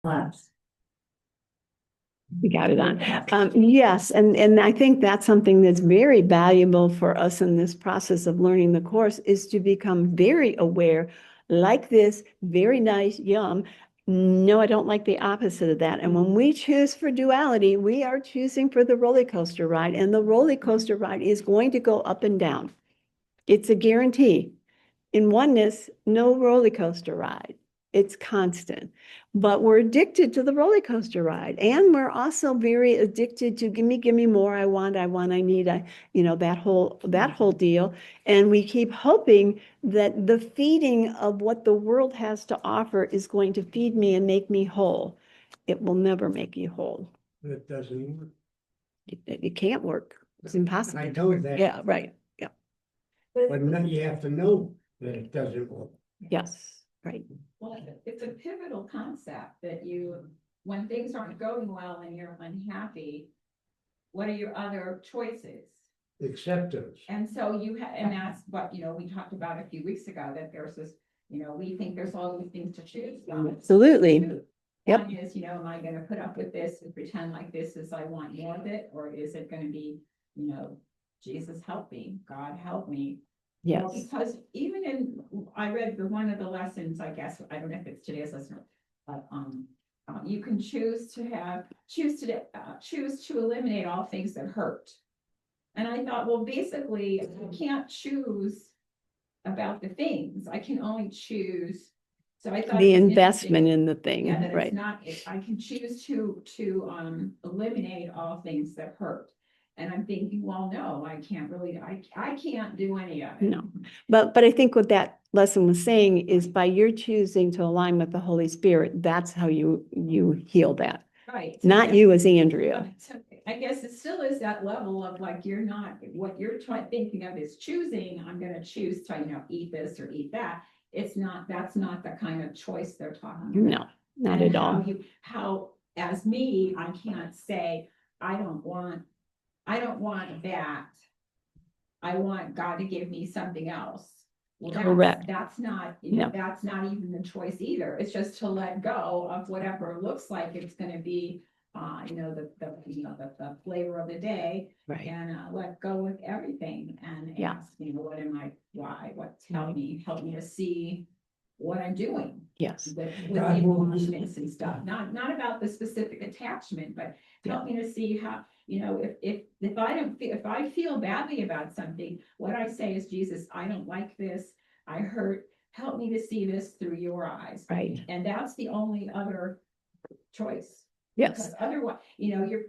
class. We got it on. Yes, and I think that's something that's very valuable for us in this process of learning the course is to become very aware, like this, very nice, yum. No, I don't like the opposite of that. And when we choose for duality, we are choosing for the roller coaster ride, and the roller coaster ride is going to go up and down. It's a guarantee. In oneness, no roller coaster ride. It's constant. But we're addicted to the roller coaster ride. And we're also very addicted to give me more. I want, I need, that whole deal. And we keep hoping that the feeding of what the world has to offer is going to feed me and make me whole. It will never make you whole. It doesn't work. It can't work. It's impossible. I know that. Yeah, right. Yeah. But then you have to know that it doesn't work. Yes, right. Well, it's a pivotal concept that when things aren't going well and you're unhappy, what are your other choices? Acceptance. And so and that's what, we talked about a few weeks ago, that there's this, we think there's all these things to choose from. Absolutely. Yep. One is, am I going to put up with this and pretend like this is I want more of it? Or is it going to be, Jesus help me, God help me? Yes. Well, because even I read one of the lessons, I guess, I don't know if it's today's lesson, but you can choose to eliminate all things that hurt. And I thought, well, basically, I can't choose about the things. I can only choose. So I thought the investment in the thing, yeah, that right? I can choose to eliminate all things that hurt. And I'm thinking, well, no, I can't really, I can't do any of it. No, but I think what that lesson was saying is by your choosing to align with the Holy Spirit, that's how you heal that. Right. Not you as Andrea. I guess it still is that level of like, you're not, what you're thinking of is choosing, I'm going to choose to, eat this or eat that. That's not the kind of choice they're talking about. No, not at all. How, as me, I can't say, I don't want that. I want God to give me something else. Well, correct. That's not, no. That's not even the choice either. It's just to let go of whatever it looks like it's going to be, the flavor of the day, right? And let go with everything and ask, what am I? Why? Help me to see what I'm doing. Yes. With the emotions and stuff. Not about the specific attachment, but help me to see how. If I feel badly about something, what I say is, Jesus, I don't like this. I hurt. Help me to see this through your eyes. Right. And that's the only other choice. Yes. Because otherwise, you're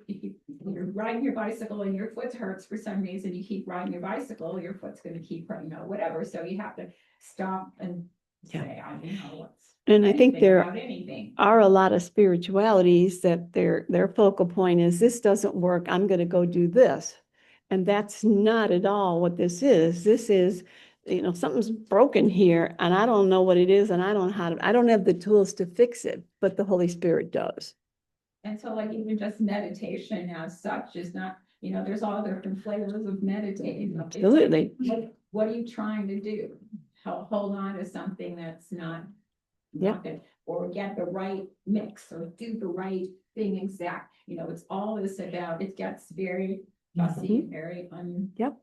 riding your bicycle and your foot hurts for some reason. You keep riding your bicycle, your foot's going to keep hurting, whatever. So you have to stop and say, I don't know what's. And I think there anything. are a lot of spiritualities that their focal point is, this doesn't work, I'm going to go do this. And that's not at all what this is. This is, something's broken here and I don't know what it is and I don't have the tools to fix it, but the Holy Spirit does. And so like even just meditation as such is not, there's all different flavors of meditating. Absolutely. Like, what are you trying to do? Hold on to something that's not good, or get the right mix or do the right thing exact. It's all this about, it gets very fussy, very yep.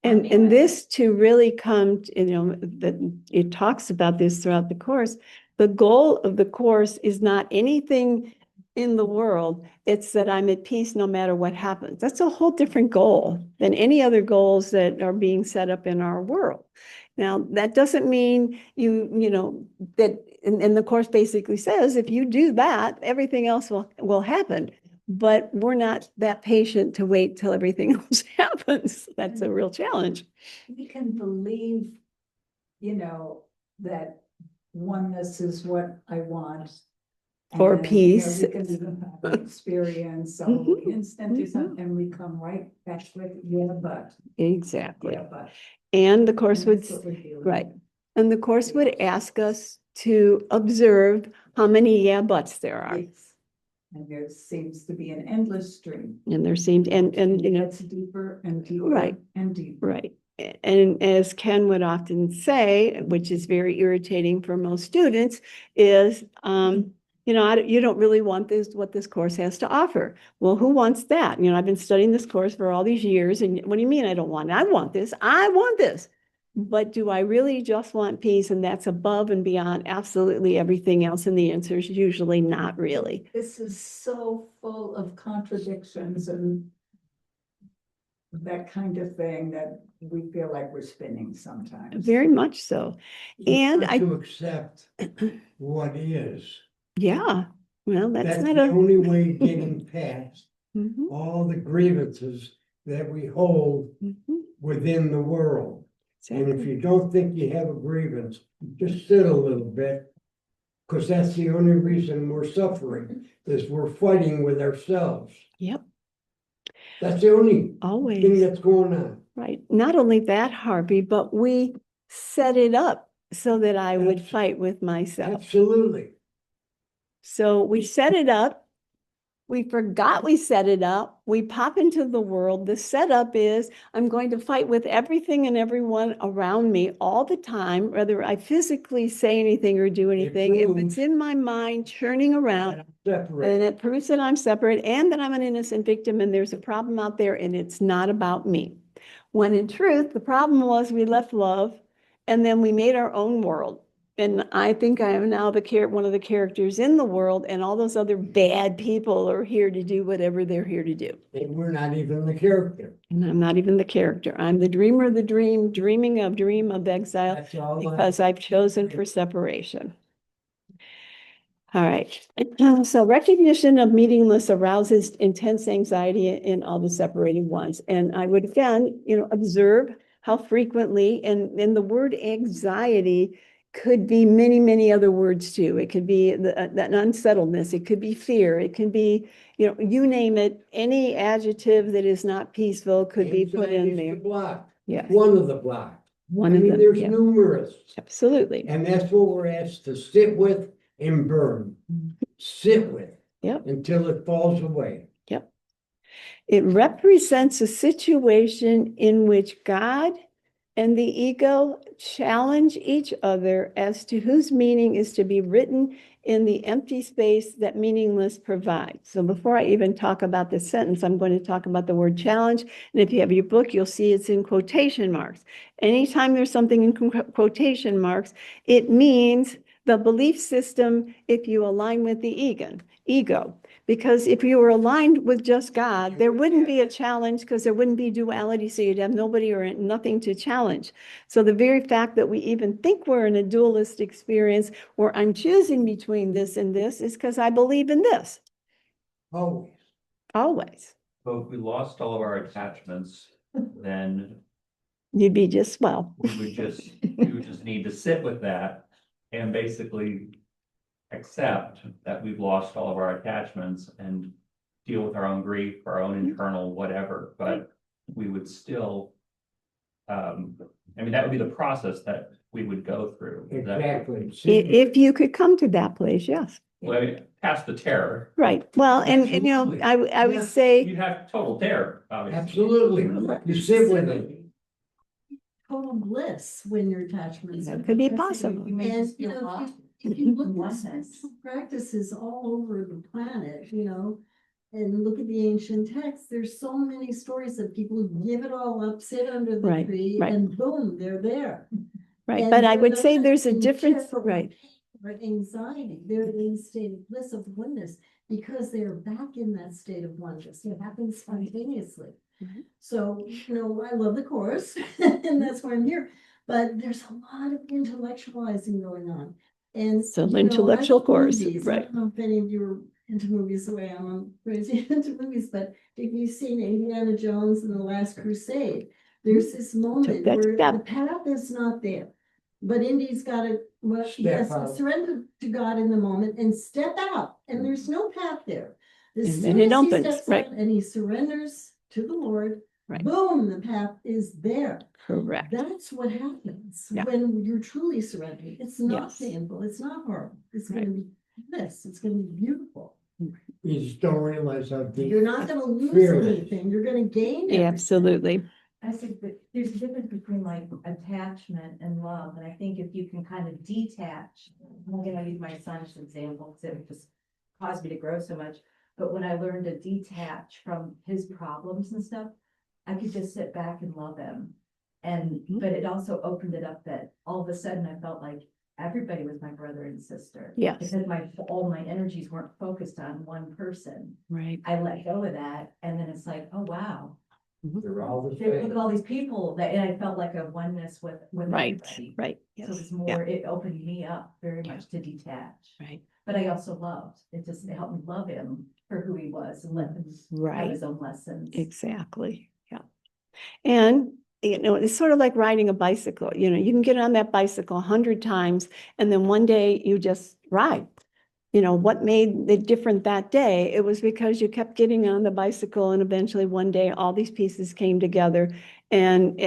And this to really come to, that it talks about this throughout the course. The goal of the course is not anything in the world. It's that I'm at peace no matter what happens. That's a whole different goal than any other goals that are being set up in our world. Now, that doesn't mean that, and the course basically says, if you do that, everything else will happen. But we're not that patient to wait till everything else happens. That's a real challenge. We can believe, that oneness is what I want. For peace. We can even have an experience of instant or something, and we come right back with, but. Exactly. Yeah, but. And the course would, right. And the course would ask us to observe how many yeah buts there are. Yes. And there seems to be an endless stream. And there seemed, and it's deeper and deeper, right, and deeper. Right. And as Ken would often say, which is very irritating for most students, is you don't really want this, what this course has to offer. Well, who wants that? I've been studying this course for all these years, and what do you mean I don't want it? I want this. I want this. But do I really just want peace? And that's above and beyond absolutely everything else. And the answer is usually not really. This is so full of contradictions and that kind of thing that we feel like we're spinning sometimes. Very much so. And You've got to accept what is. Yeah, well, that's That's not the a. only way getting past Mhm, all the grievances that we hold mhm, within the world. And if exactly. you don't think you have a grievance, just sit a little bit. Because that's the only reason we're suffering, is we're fighting with ourselves. Yep, That's the only thing always. that's going on. Right. Not only that, Harvey, but we set it up so that I would Abs- fight with myself. Absolutely. So we set it up. We forgot we set it up. We pop into the world. The setup is I'm going to fight with everything and everyone around me all the time, whether I physically say anything or do anything. If it's proves- in my mind churning around, and Separate. it proves that I'm separate and that I'm an innocent victim and there's a problem out there and it's not about me. When in truth, the problem was we left love and then we made our own world. And I think I am now one of the characters in the world, and all those other bad people are here to do whatever they're here to do. And we're not even the character. And I'm not even the character. I'm the dreamer of the dream, dream of exile, That's all. because I've chosen for separation. All right. So recognition of meaningless arouses intense anxiety in all the separated ones. And I would again, observe how frequently, and the word anxiety could be many, many other words too. It could be that unsettledness. It could be fear. It can be, you name it, any adjective that is not peaceful could be put in Anxiety's there. the block. Yes. One of the blocks. One of them. There's Yeah, numerous. absolutely. And that's what we're asked to sit with and burn. Sit with. Yep. Until it falls away. Yep. It represents a situation in which God and the ego challenge each other as to whose meaning is to be written in the empty space that meaningless provides. So before I even talk about this sentence, I'm going to talk about the word challenge. And if you have your book, you'll see it's in quotation marks. Anytime there's something in quotation marks, it means the belief system if you align with the ego. Because if you were aligned with just God, there wouldn't be a challenge because there wouldn't be duality. So you'd have nobody or nothing to challenge. So the very fact that we even think we're in a dualist experience where I'm choosing between this and this is because I believe in this. Always. Always. So if we lost all of our attachments, then You'd be just well. we would just need to sit with that and basically accept that we've lost all of our attachments and deal with our own grief, our own internal whatever, but we would still, that would be the process that we would go through. Exactly. If you could come to that place, yes. Well, past the terror, Right. Well, and Absolutely. I would Yeah. say, you'd have total terror, obviously. Absolutely. You sit with it. Total bliss when your attachments. that could be possible. And, if you look at spiritual practices all over the planet, and look at the ancient texts, there's so many stories of people who give it all up, sit under the Right, tree, right. and boom, they're there. Right. And But I they're would say not there's a in difference, terror or right? pain or anxiety, they're in a state of bliss, of oneness, because they're back in that state of oneness. It happens spontaneously. Mhm. So, I love the course, and that's why I'm here. But there's a lot of intellectualizing going on. And So I intellectual love course, movies. I right. don't know if any of you are into movies the way I'm crazy into movies, but if you've seen Indiana Jones and the Last Crusade, there's this moment that where step. the path is not there. But Indy's got to, Step out. surrender to God in the moment and step out, and there's no path there. As And soon then it as he opens, steps right. out and he surrenders to the Lord, Right. boom, the path is there. Correct. That's what happens Yeah. when you're truly surrendered. It's not Yes. painful, it's not horrible, it's Right. gonna be this, it's gonna be beautiful. You just don't realize how deep. You're not gonna lose Fearless. anything, you're gonna gain everything. Absolutely. I think that there's a difference between like attachment and love, and I think if you can kind of detach, I'm gonna use my son as an example, because it just caused me to grow so much. But when I learned to detach from his problems and stuff, I could just sit back and love him. And, but it also opened it up that all of a sudden I felt like everybody was my brother and sister. Yes. Because all my energies weren't focused on one person. Right. I let go of that, and then it's like, oh, wow. They're all the Look same. at all these people that, and I felt like a oneness with Right, everybody. right. So Yes. it's more, it opened me up very much to detach. Right. But I also loved, it helped me love him for who he was and let him have Right. his own lessons. Exactly. Yeah. And, you know, it's sort of like riding a bicycle. You know, you can get on that bicycle 100 times and then one day you just ride. You know, what made it different that day? It was because you kept getting on the bicycle and eventually one day all these pieces came together. And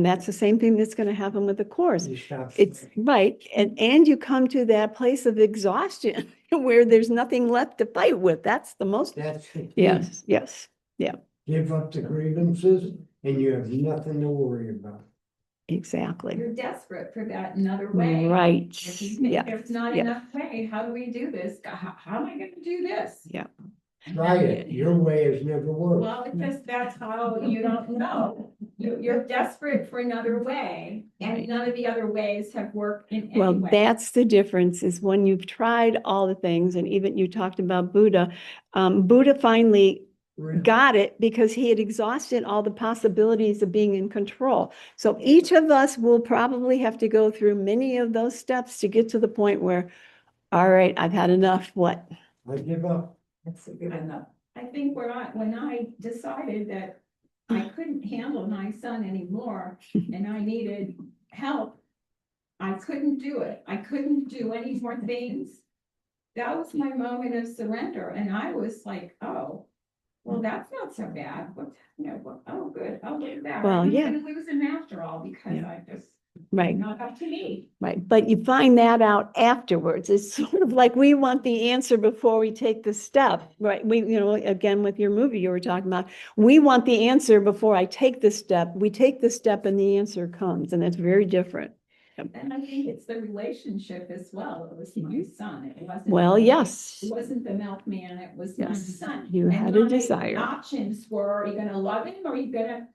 that's the same thing that's going to happen with the course. You stop. It's right. And you come to that place of exhaustion where there's nothing left to fight with. That's the most, That's the key. yes, yes, Give up the grievances and you have nothing to worry about. exactly. You're desperate for that another way. Right. If you think Yeah. there's not yeah. enough way, how do we do this? How am I gonna do this? Yeah. Try it. Your way has never worked. Well, it's just, that's how you don't know. You're desperate for another way, and Right. none of the other ways have worked in any Well, way. that's the difference is when you've tried all the things, and even you talked about Buddha. Buddha finally got it because he had exhausted all the possibilities of being in control. So each of us will probably have to go through many of those steps to get to the point where, all right, I've had enough. What? I give up. That's good enough. I think when I decided that I couldn't handle my son anymore and I needed help, I couldn't do it. I couldn't do any more things. That was my moment of surrender. And I was like, oh, well, that's not so bad. Oh, good. I'll leave that. Well, I'm yeah. gonna lose him after all because Yeah. I just, Right. not up to me. Right, but you find that out afterwards. It's sort of like we want the answer before we take the step, right? We, you know, again, with your movie you were talking about, we want the answer before I take the step. We take the step and the answer comes, and it's very different. And I think it's the relationship as well. It was my son. It wasn't. Well, yes. It wasn't the milkman, it was my Yes, son. you And had a my desire. Options were, are you gonna love him or are you gonna,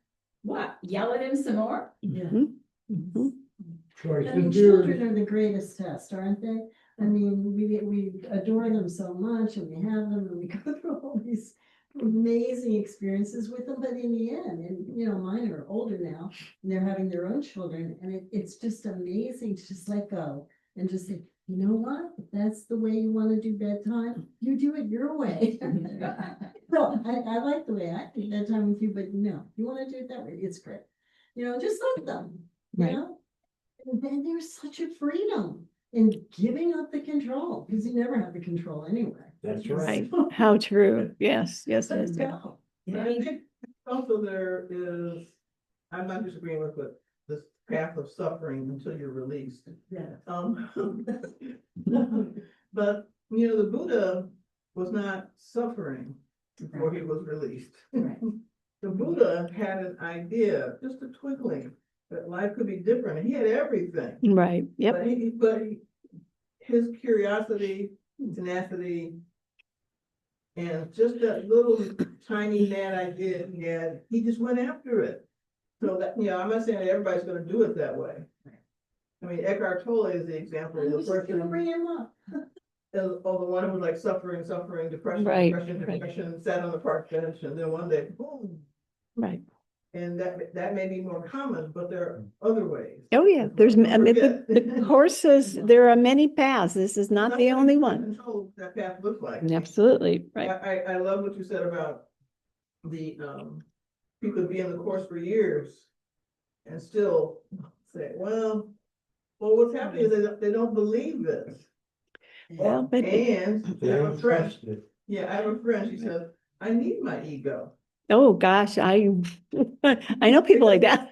what, yell at him some more? Mhm, mhm. Choice I mean, is yours. children are the greatest test, aren't they? I mean, we adore them so much and we have them and we go through all these amazing experiences with them, but in the end, and you know, mine are older now and they're having their own children and it's just amazing to just let go and just say, you know what, if that's the way you want to do bedtime, you do it your way. No, I like the way I do bedtime with you, but no, you want to do it that way, it's great. You know, just let them, you Right. know? And then there's such a freedom in giving up the control, because you never have the control anyway. That's right. Right, how true. Yes, yes, Let yes. it go. But I think also there is, I'm not disagreeing with, but this path of suffering until you're released. Yeah. But, you know, the Buddha was not suffering before he was released. Right. The Buddha had an idea, just a twinkling, that life could be different, and he had everything. Right, yep, But his curiosity, tenacity, and just that little tiny mad idea he had, he just went after it. So that, you know, I'm not saying that everybody's gonna do it that way. I mean, Eckhart Tolle is the example I of the was just gonna person, bring him up. the one who was like suffering, depression, Right, depression, right. depression, sat on the park bench, and then one day, boom. right. And that may be more common, but there are other ways. Oh, yeah, there's, I mean, the Forget. course says there are many paths. This is not the only one. Control what that path looks like. Absolutely, right. I love what you said about the, people be in the course for years and still say, well, what's happening is they don't believe this. Well, but And I They have a don't friend, trust it. yeah, I have a friend, she said, I need my ego. oh, gosh, I know people like that.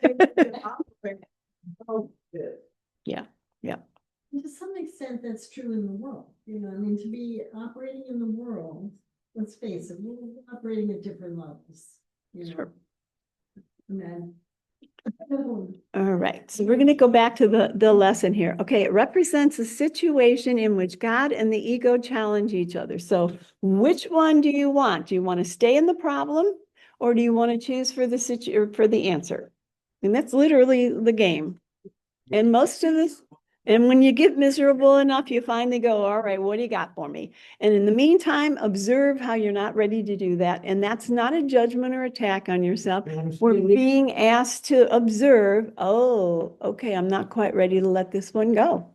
And to some extent, that's true in the world, you know, I mean, to be operating in the world, let's face it, we're operating at different levels, you know. Sure. And then All right, so we're going to go back to the lesson here. Okay, it represents a situation in which God and the ego challenge each other. So which one do you want? Do you want to stay in the problem, or do you want to choose for the answer? And that's literally the game. And most of this, and when you get miserable enough, you finally go, all right, what do you got for me? And in the meantime, observe how you're not ready to do that. And that's not a judgment or attack on yourself. We're being asked to observe, oh, okay, I'm not quite ready to let this one go.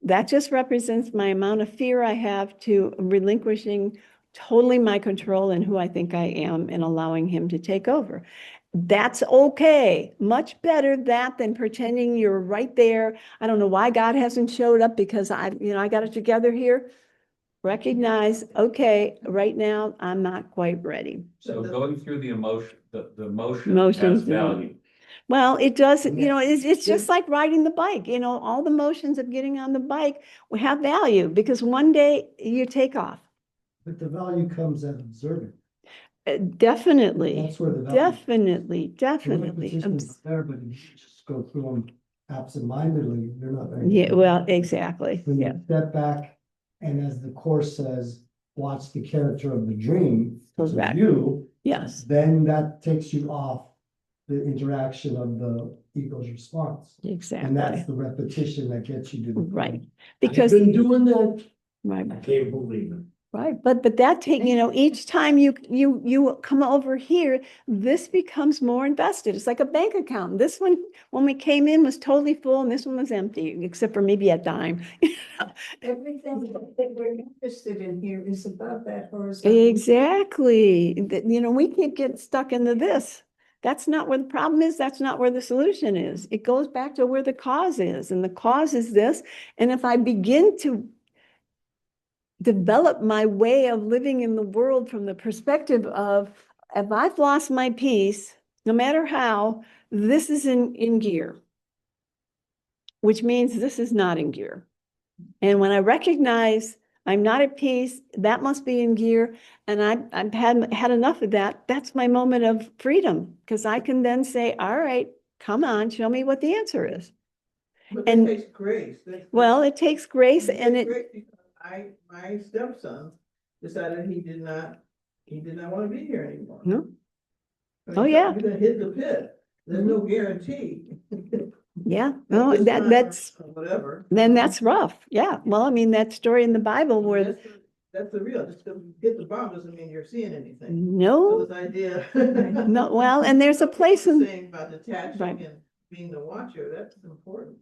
That just represents my amount of fear I have to relinquishing totally my control and who I think I am and allowing him to take over. That's okay. Much better that than pretending you're right there. I don't know why God hasn't showed up because I got it together here. Recognize, okay, right now I'm not quite ready. So going through the emotion, the motion Emotions has don't. value. Well, it does, it's just like riding the bike, all the motions of getting on the bike will have value because one day you take off. But the value comes at observing. Definitely, That's where the value. definitely. The repetition's there, but if you just go through them absentmindedly, you're not very. Yeah, well, exactly. When Yeah, you step back, and as the course says, watch the character of the dream, which is correct. you, Yes, then that takes you off the interaction of the ego's response. And exactly. that's the repetition that gets you to the. Right. I've Because, been doing that. right. I can't believe it. Right, but that take, each time you come over here, this becomes more invested. It's like a bank account. This one, when we came in, was totally full, and this one was empty, except for maybe a dime. Everything that we're interested in here is above that horizontal. Exactly. We can't get stuck into this. That's not where the problem is. That's not where the solution is. It goes back to where the cause is, and the cause is this. And if I begin to develop my way of living in the world from the perspective of, if I've lost my peace, no matter how, this is in gear, which means this is not in gear. And when I recognize I'm not at peace, that must be in gear, and I've had enough of that, that's my moment of freedom, because I can then say, all right, come on, show me what the answer is. But And- that takes grace. Well, it takes grace, and takes it, grace because my stepson decided he did not want to be here anymore. No. I mean, Oh, yeah. You're gonna hit the pit. There's no guarantee. yeah, well, This time or that's, Whatever. then that's rough. Yeah, well, I mean, that story in the Bible where, That's the real, just to hit the bomb doesn't mean you're seeing anything. So no, this idea. no, well, and there's a place in, Saying about detaching Right. and being the watcher, that's important.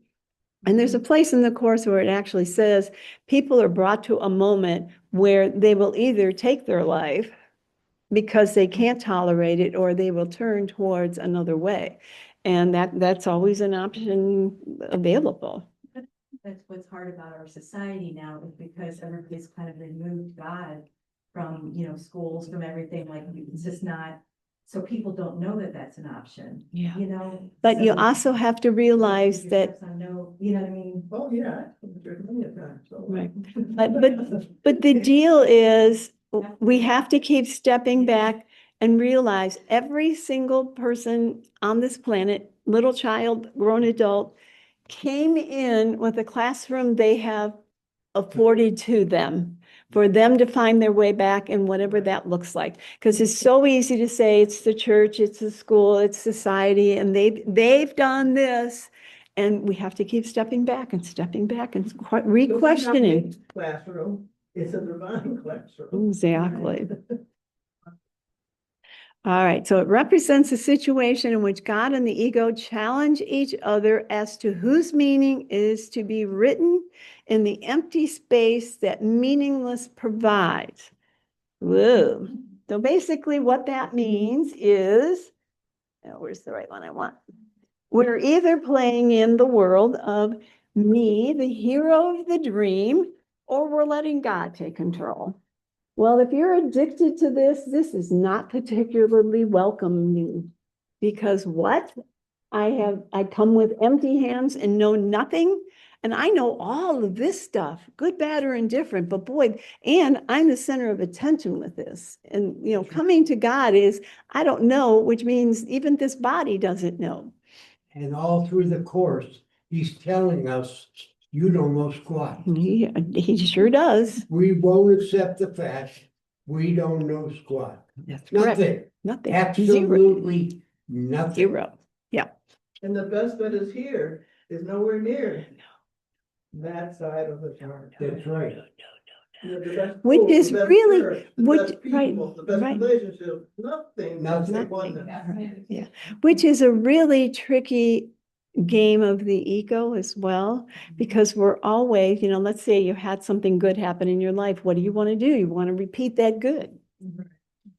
and there's a place in the course where it actually says people are brought to a moment where they will either take their life because they can't tolerate it, or they will turn towards another way. And that's always an option available. That's what's hard about our society now, is because everybody's kind of removed God from, schools, from everything, like, it's just not, so people don't know that that's an option, Yeah. But So- you also have to realize Your that, stepson know, you know what I mean? Oh, yeah. There's many a time, so. Right. but the deal is, we have to keep stepping back and realize every single person on this planet, little child, grown adult, came in with a classroom they have afforded to them, for them to find their way back, and whatever that looks like. Because it's so easy to say it's the church, it's the school, it's society, and they've done this. And we have to keep stepping back and re-questioning. Classroom, it's a divine classroom. Exactly. All right, so it represents a situation in which God and the ego challenge each other as to whose meaning is to be written in the empty space that meaningless provides. Whoa. So basically what that means is, where's the right one I want? We're either playing in the world of me, the hero of the dream, or we're letting God take control. Well, if you're addicted to this is not particularly welcoming, because what? I come with empty hands and know nothing. And I know all of this stuff, good, bad, or indifferent, but boy, and I'm the center of attention with this. And, coming to God is, I don't know, which means even this body doesn't know. And all through the course, he's telling us, you don't know squat. He sure does. We won't accept the fact we don't know squat. That's correct. Nothing, Nothing. absolutely nothing. Zero. Yeah. And the best that is here is nowhere near that side of the chart. That's right. The best Which food, is the best really- church, the which- best people, right, the best right. relationship, nothing. Nothing. Oneness. Yeah. Which is a really tricky game of the ego as well, because we're always, let's say you had something good happen in your life. What do you want to do? You want to repeat that good.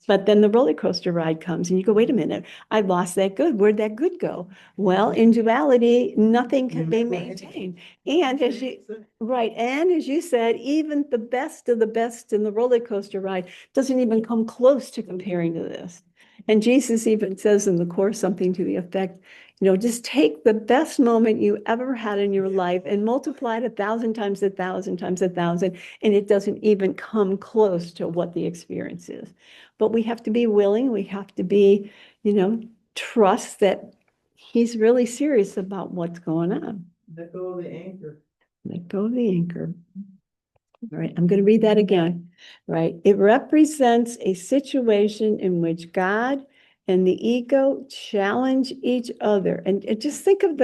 But then the roller coaster ride comes and you go, wait a minute, I lost that good. Where'd that good go? Well, in duality, nothing can be maintained. And as you, right, and as you said, even the best of the best in the roller coaster ride doesn't even come close to comparing to this. And Jesus even says in the Course something to the effect, just take the best moment you ever had in your life and multiply it 1,000 times 1,000 times 1,000, and it doesn't even come close to what the experience is. But we have to be willing, we have to be, trust that he's really serious about what's going on. Let go of the anchor. Let go of the anchor. All right, I'm going to read that again, right? It represents a situation in which God and the ego challenge each other. And just think of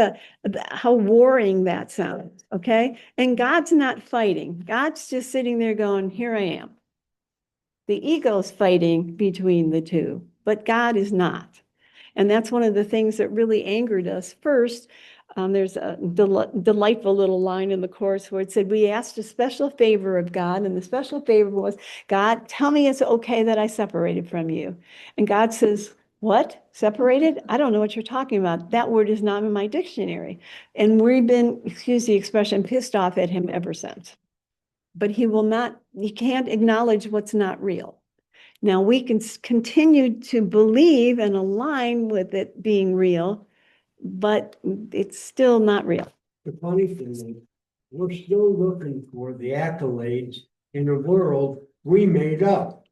how warring that sounds, okay? And God's not fighting. God's just sitting there going, here I am. The ego's fighting between the two, but God is not. And that's one of the things that really angered us. First, there's a delightful little line in the Course where it said, we asked a special favor of God, and the special favor was, God, tell me it's okay that I separated from you. And God says, what? Separated? I don't know what you're talking about. That word is not in my dictionary. And we've been, excuse the expression, pissed off at him ever since. But he can't acknowledge what's not real. Now we can continue to believe and align with it being real, but it's still not real. The funny thing is, we're still looking for the accolades in a world we made up.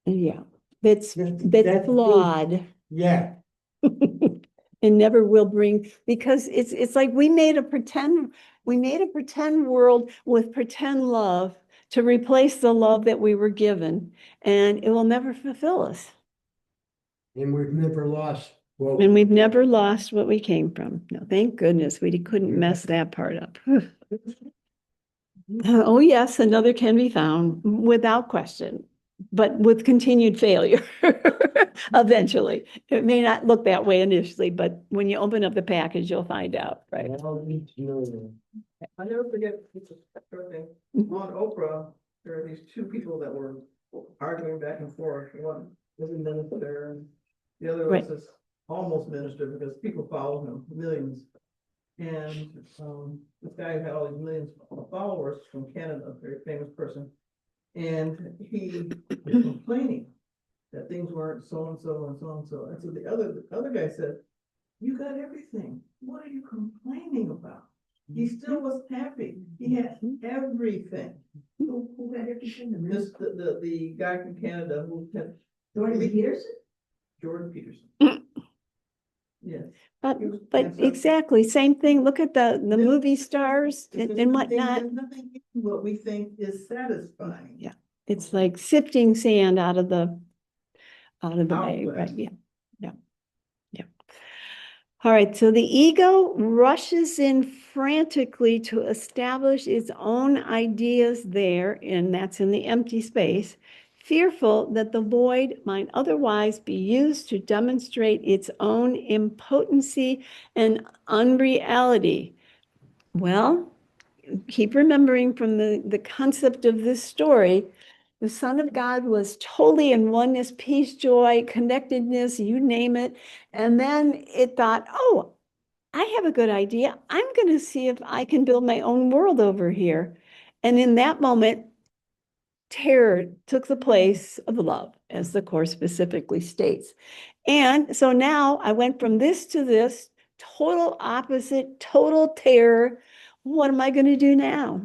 Yeah, that's flawed. Yeah, And never will bring, because it's like we made a pretend world with pretend love to replace the love that we were given, and it will never fulfill us. and we've never lost. Well, And we've never lost what we came from. No, thank goodness we couldn't mess that part up. Oh, yes, another can be found without question, but with continued failure eventually. It may not look that way initially, but when you open up the package, you'll find out, right? all need to know that. I never forget, it's a short thing, on Oprah, there are these two people that were arguing back and forth. One was a minister, and the other Right. was this almost minister, because people follow him, millions. And this guy had all these millions of followers from Canada, a very famous person. And he was complaining that things weren't so-and-so and so-and-so. And so the other guy said, you got everything. What are you complaining about? He still was happy. He had everything. Who had everything? The guy from Canada who had Jordan Peterson? Jordan Peterson. Yes. But And so- exactly, same thing. Look at the movie stars and There's whatnot. nothing in what we think is satisfying. Yeah. It's like sifting sand out of the bay, Outlet. right? Yeah. All right, so the ego rushes in frantically to establish its own ideas there, and that's in the empty space, fearful that the void might otherwise be used to demonstrate its own impotency and unreality. Well, keep remembering from the concept of this story, the Son of God was totally in oneness, peace, joy, connectedness, you name it. And then it thought, oh, I have a good idea. I'm going to see if I can build my own world over here. And in that moment, terror took the place of love, as the Course specifically states. And so now I went from this to this, total opposite, total terror. What am I going to do now?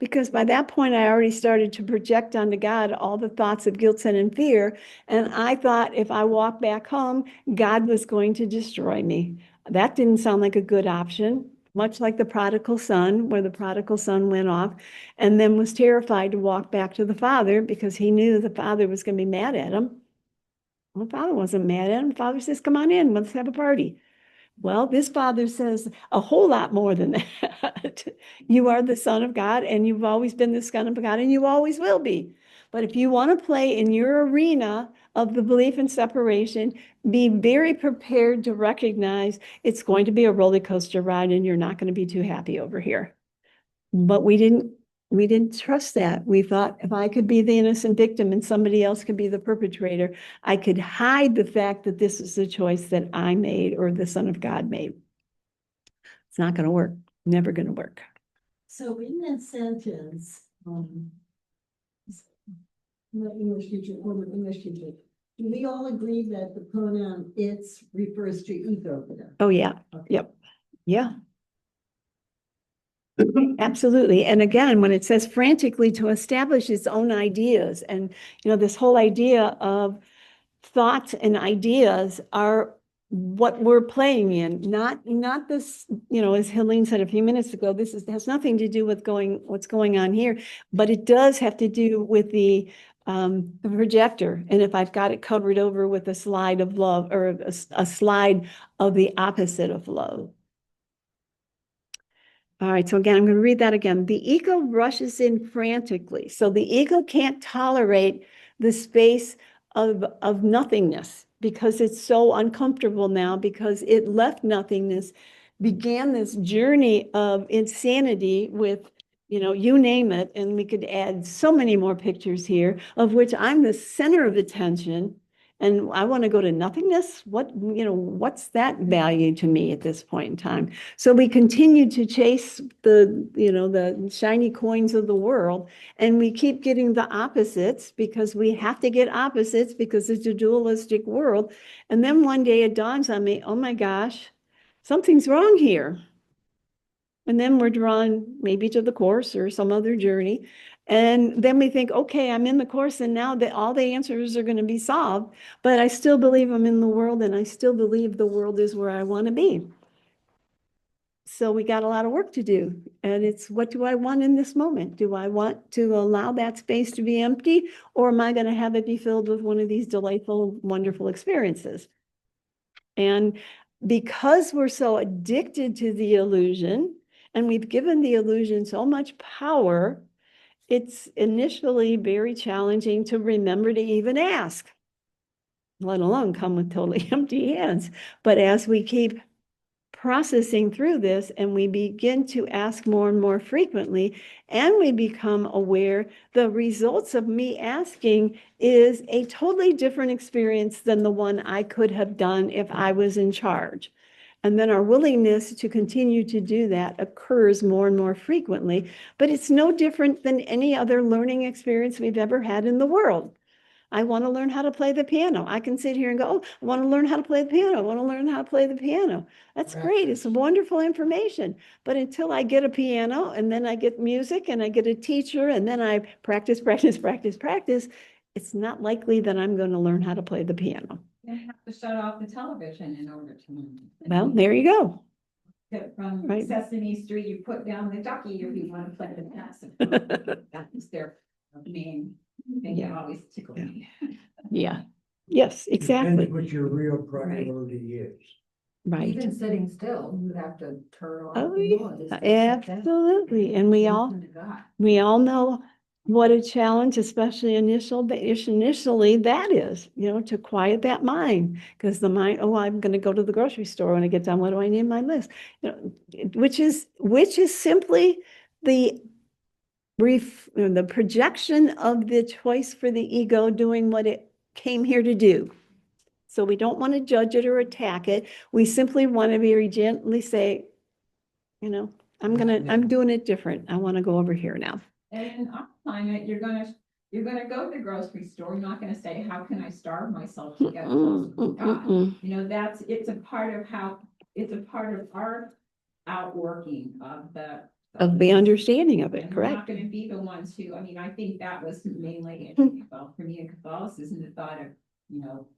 Because by that point, I already started to project onto God all the thoughts of guilt, sin, and fear. And I thought if I walked back home, God was going to destroy me. That didn't sound like a good option, much like the prodigal son, where the prodigal son went off and then was terrified to walk back to the father because he knew the father was going to be mad at him. Well, the father wasn't mad at him. The father says, come on in, let's have a party. Well, this father says a whole lot more than that. You are the son of God, and you've always been the son of God, and you always will be. But if you want to play in your arena of the belief in separation, be very prepared to recognize it's going to be a roller coaster ride, and you're not going to be too happy over here. But we didn't trust that. We thought if I could be the innocent victim and somebody else could be the perpetrator, I could hide the fact that this is the choice that I made or the Son of God made. It's not going to work. Never going to work. So in that sentence, my English teacher, former English teacher, do we all agree that the pronoun "it's" refers to ego there? Oh, yeah. Okay. Yep. Yeah. Absolutely. And again, when it says frantically to establish its own ideas, and this whole idea of thoughts and ideas are what we're playing in, not this, as Helene said a few minutes ago, has nothing to do with what's going on here, but it does have to do with the projector. And if I've got it covered over with a slide of love or a slide of the opposite of love. All right, so again, I'm going to read that again. The ego rushes in frantically. So the ego can't tolerate the space of nothingness because it's so uncomfortable now, because it left nothingness, began this journey of insanity with, you name it, and we could add so many more pictures here, of which I'm the center of attention. And I want to go to nothingness. What's that value to me at this point in time? So we continue to chase the shiny coins of the world, and we keep getting the opposites because we have to get opposites because it's a dualistic world. And then one day it dawns on me, oh my gosh, something's wrong here. And then we're drawn maybe to the Course or some other journey. And then we think, okay, I'm in the Course, and now that all the answers are going to be solved, but I still believe I'm in the world, and I still believe the world is where I want to be. So we got a lot of work to do. And it's, what do I want in this moment? Do I want to allow that space to be empty, or am I going to have it be filled with one of these delightful, wonderful experiences? And because we're so addicted to the illusion, and we've given the illusion so much power, it's initially very challenging to remember to even ask, let alone come with totally empty hands. But as we keep processing through this and we begin to ask more and more frequently, and we become aware, the results of me asking is a totally different experience than the one I could have done if I was in charge. And then our willingness to continue to do that occurs more and more frequently, but it's no different than any other learning experience we've ever had in the world. I want to learn how to play the piano. I can sit here and go, oh, I want to learn how to play the piano. I want to learn how to play the piano. That's great. It's wonderful information. But until I get a piano, and then I get music, and I get a teacher, and then I practice, it's not likely that I'm going to learn how to play the piano. You have to shut off the television in order to learn. Well, there you go. From Right. Sesame Street, you put down the ducky if you want to play the bass. That is their main thing that always tickled me. Yeah. Yes, exactly. Depends what your real priority is. Right. Even sitting still, you have to turn off. Oh, the yeah, noise. absolutely. And we all know what a challenge, especially initially that is, to quiet that mind, because the mind, oh, I'm going to go to the grocery store when I get done. What do I need in my list? Which is simply the projection of the choice for the ego doing what it came here to do. So we don't want to judge it or attack it. We simply want to very gently say, I'm doing it different. I want to go over here now. And in our climate, you're gonna go to the grocery store. You're not gonna say, how can I starve myself to get closer to God? It's a part of our outworking of the of the understanding of it, And we're not correct? gonna be the ones who, I mean, I think that was mainly, well, for me in Catholicism, the thought of,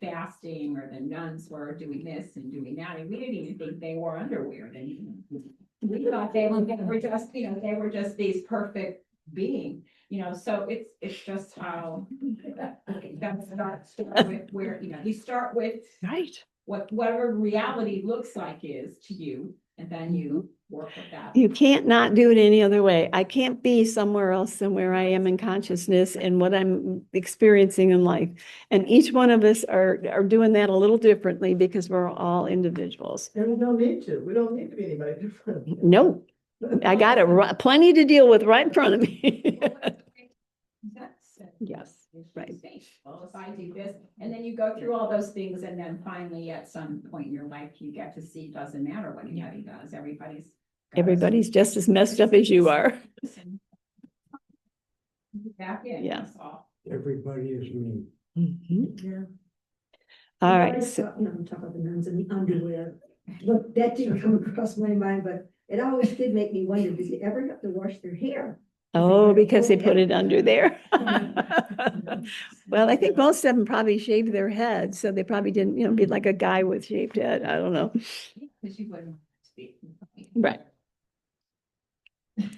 fasting, or the nuns were doing this and doing that, and we didn't even think they wore underwear. We thought they were just, they were just these perfect beings, so it's just how. That's start with where, you start with Right. whatever reality looks like is to you, and then you work with that. You can't not do it any other way. I can't be somewhere else than where I am in consciousness and what I'm experiencing in life. And each one of us are doing that a little differently because we're all individuals. And we don't need to. We don't need to be anybody different. No, I got it plenty to deal with right in front of me. Yes, right. Well, if I do this, and then you go through all those things, and then finally at some point in your life, you get to see, it doesn't matter what anybody does, Everybody's just as messed up as you are. Back in, Yeah. that's all. Everybody is me. Mhm. Yeah. All I right, was talking, I'm talking about the nuns in the underwear, but that didn't come across my mind, but it always did make me wonder, did they ever have to wash their hair? oh, because they put it under there. Well, I think most of them probably shaved their heads, so they probably didn't, be like a guy with shaved head. I don't know. Because you wouldn't want to be. Right.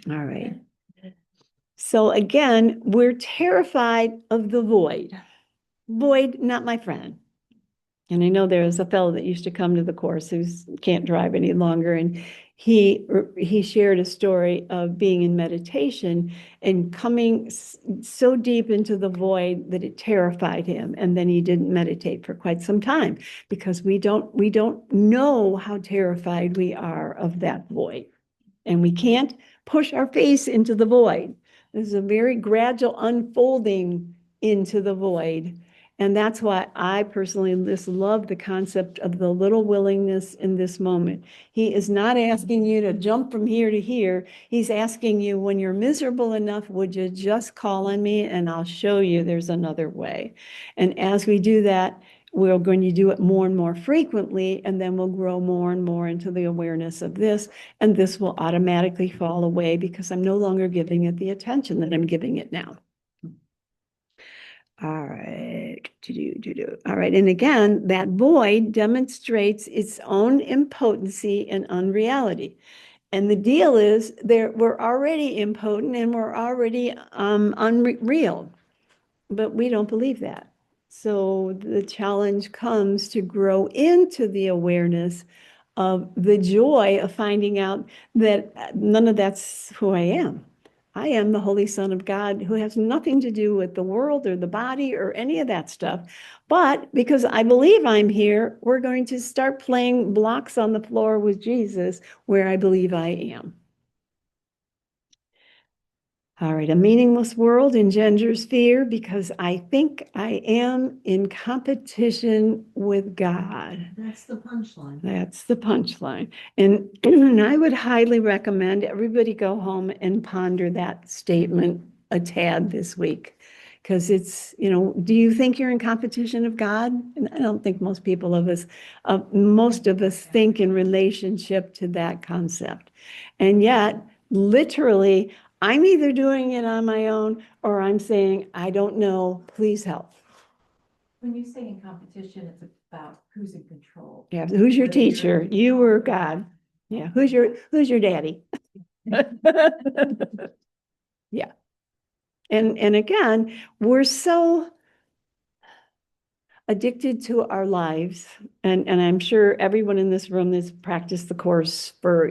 All right. So again, we're terrified of the void. Void, not my friend. And I know there's a fellow that used to come to the course who can't drive any longer, and he shared a story of being in meditation and coming so deep into the void that it terrified him, and then he didn't meditate for quite some time because we don't know how terrified we are of that void, and we can't push our face into the void. There's a very gradual unfolding into the void. And that's why I personally just love the concept of the little willingness in this moment. He is not asking you to jump from here to here. He's asking you, when you're miserable enough, would you just call on me and I'll show you there's another way. And as we do that, we're going to do it more and more frequently, and then we'll grow more and more into the awareness of this. And this will automatically fall away because I'm no longer giving it the attention that I'm giving it now. All right. All right. And again, that void demonstrates its own impotency and unreality. And the deal is we're already impotent and we're already unreal, but we don't believe that. So the challenge comes to grow into the awareness of the joy of finding out that none of that's who I am. I am the Holy Son of God who has nothing to do with the world or the body or any of that stuff. But because I believe I'm here, we're going to start playing blocks on the floor with Jesus where I believe I am. All right, a meaningless world engenders fear because I think I am in competition with God. That's the punchline. That's the punchline. And I would highly recommend everybody go home and ponder that statement a tad this week. Because it's, do you think you're in competition of God? And I don't think most of us think in relationship to that concept. And yet, literally, I'm either doing it on my own or I'm saying, I don't know, please help. When you say in competition, it's about who's in control. Yeah, who's your Whether you're- teacher? You or God? Yeah, who's your daddy? Yeah. And again, we're so addicted to our lives. And I'm sure everyone in this room that's practiced the course for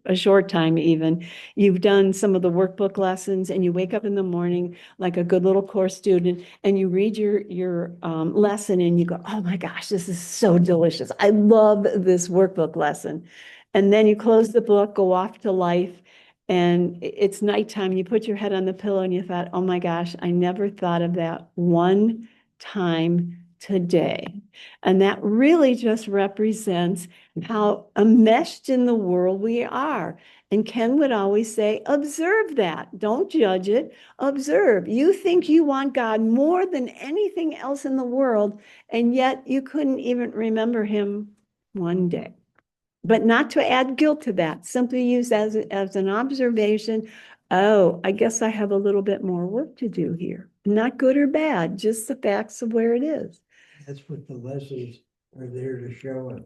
a short time even, you've done some of the workbook lessons and you wake up in the morning like a good little course student and you read your lesson and you go, oh my gosh, this is so delicious. I love this workbook lesson. And then you close the book, go off to life, and it's nighttime. You put your head on the pillow and you thought, oh my gosh, I never thought of that one time today. And that really just represents how enmeshed in the world we are. And Ken would always say, observe that. Don't judge it. Observe. You think you want God more than anything else in the world, and yet you couldn't even remember him one day. but not to add guilt to that, simply use as an observation. Oh, I guess I have a little bit more work to do here. Not good or bad, just the facts of where it is. That's what the lessons are there to show us.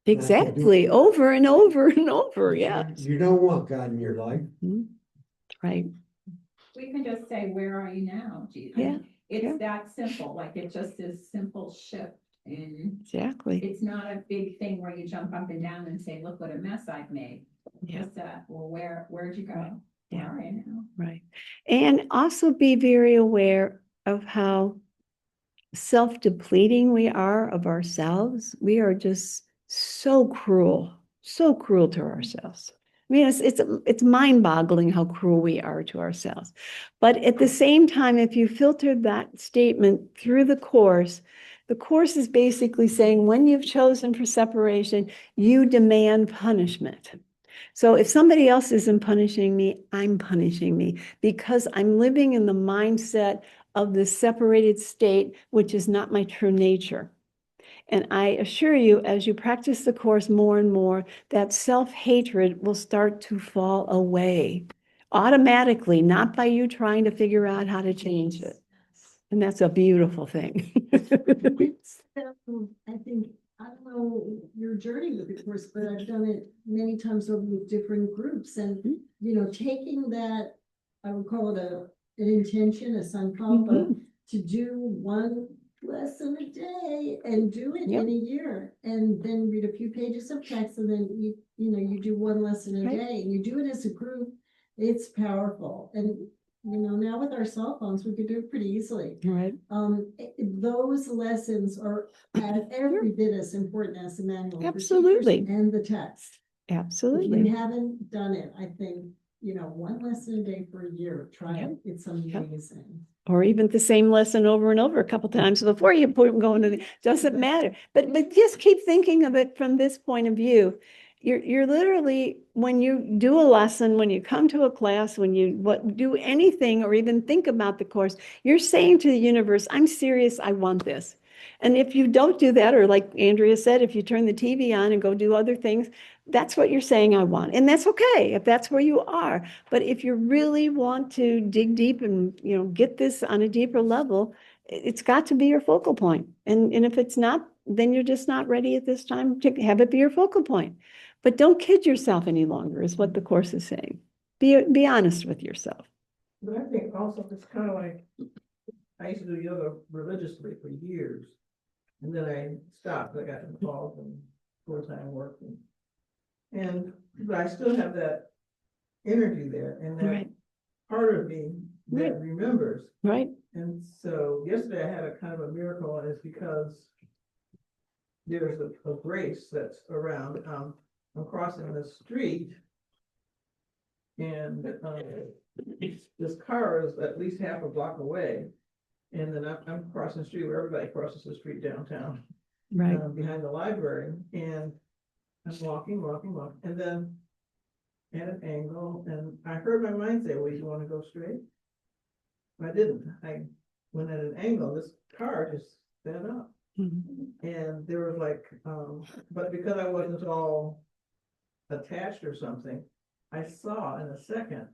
Exactly, over and over and over, yeah. You don't want God in your life. Right, We can just say, where are you now? Gee, Yeah, It's yeah. that simple, like it just is simple shift. And exactly. it's not a big thing where you jump up and down and say, look what a mess I've made. Yeah. Just well, where'd you go? Yeah. Where are you now? Right. And also be very aware of how self-depleting we are of ourselves. We are just so cruel to ourselves. I mean, it's mind-boggling how cruel we are to ourselves. But at the same time, if you filter that statement through the course is basically saying when you've chosen for separation, you demand punishment. So if somebody else isn't punishing me, I'm punishing me because I'm living in the mindset of the separated state, which is not my true nature. And I assure you, as you practice the course more and more, that self-hatred will start to fall away automatically, not by you trying to figure out how to change it. And that's a beautiful thing. I think, I don't know your journey with the course, but I've done it many times over with different groups and, you know, taking that, I would call it an intention, a sankalpa, to do one lesson a day and do it in a year and then read a few pages of text and then you do one lesson a day and you do it as a group. It's powerful. And now with our cell phones, we could do it pretty easily. Right. Those lessons are every bit as important as the manual. Absolutely. And the text. If Absolutely. you haven't done it, I think, one lesson a day for a year, try it. It's amazing. Or even the same lesson over and over a couple times before you go into the, doesn't matter. But just keep thinking of it from this point of view. You're literally, when you do a lesson, when you come to a class, when you do anything or even think about the course, you're saying to the universe, I'm serious, I want this. And if you don't do that, or like Andrea said, if you turn the TV on and go do other things, that's what you're saying I want. And that's okay if that's where you are. But if you really want to dig deep and, get this on a deeper level, it's got to be your focal point. And if it's not, then you're just not ready at this time to have it be your focal point. But don't kid yourself any longer is what the course is saying. Be honest with yourself. But I think also it's kind of like, I used to do yoga religiously for years. And then I stopped, I got involved in full-time work. But I still have that energy there and that part of me that remembers. Right. And so yesterday I had a kind of a miracle, and it's because there's a grace that's around. I'm crossing the street and this car is at least half a block away. And then I'm crossing the street where everybody crosses the street downtown. Behind the library, and I'm walking, and then at an angle, and I heard my mind say, well, you want to go straight? I didn't. I went at an angle, this car just sped up. And there was like, but because I wasn't all attached or something, I saw in a second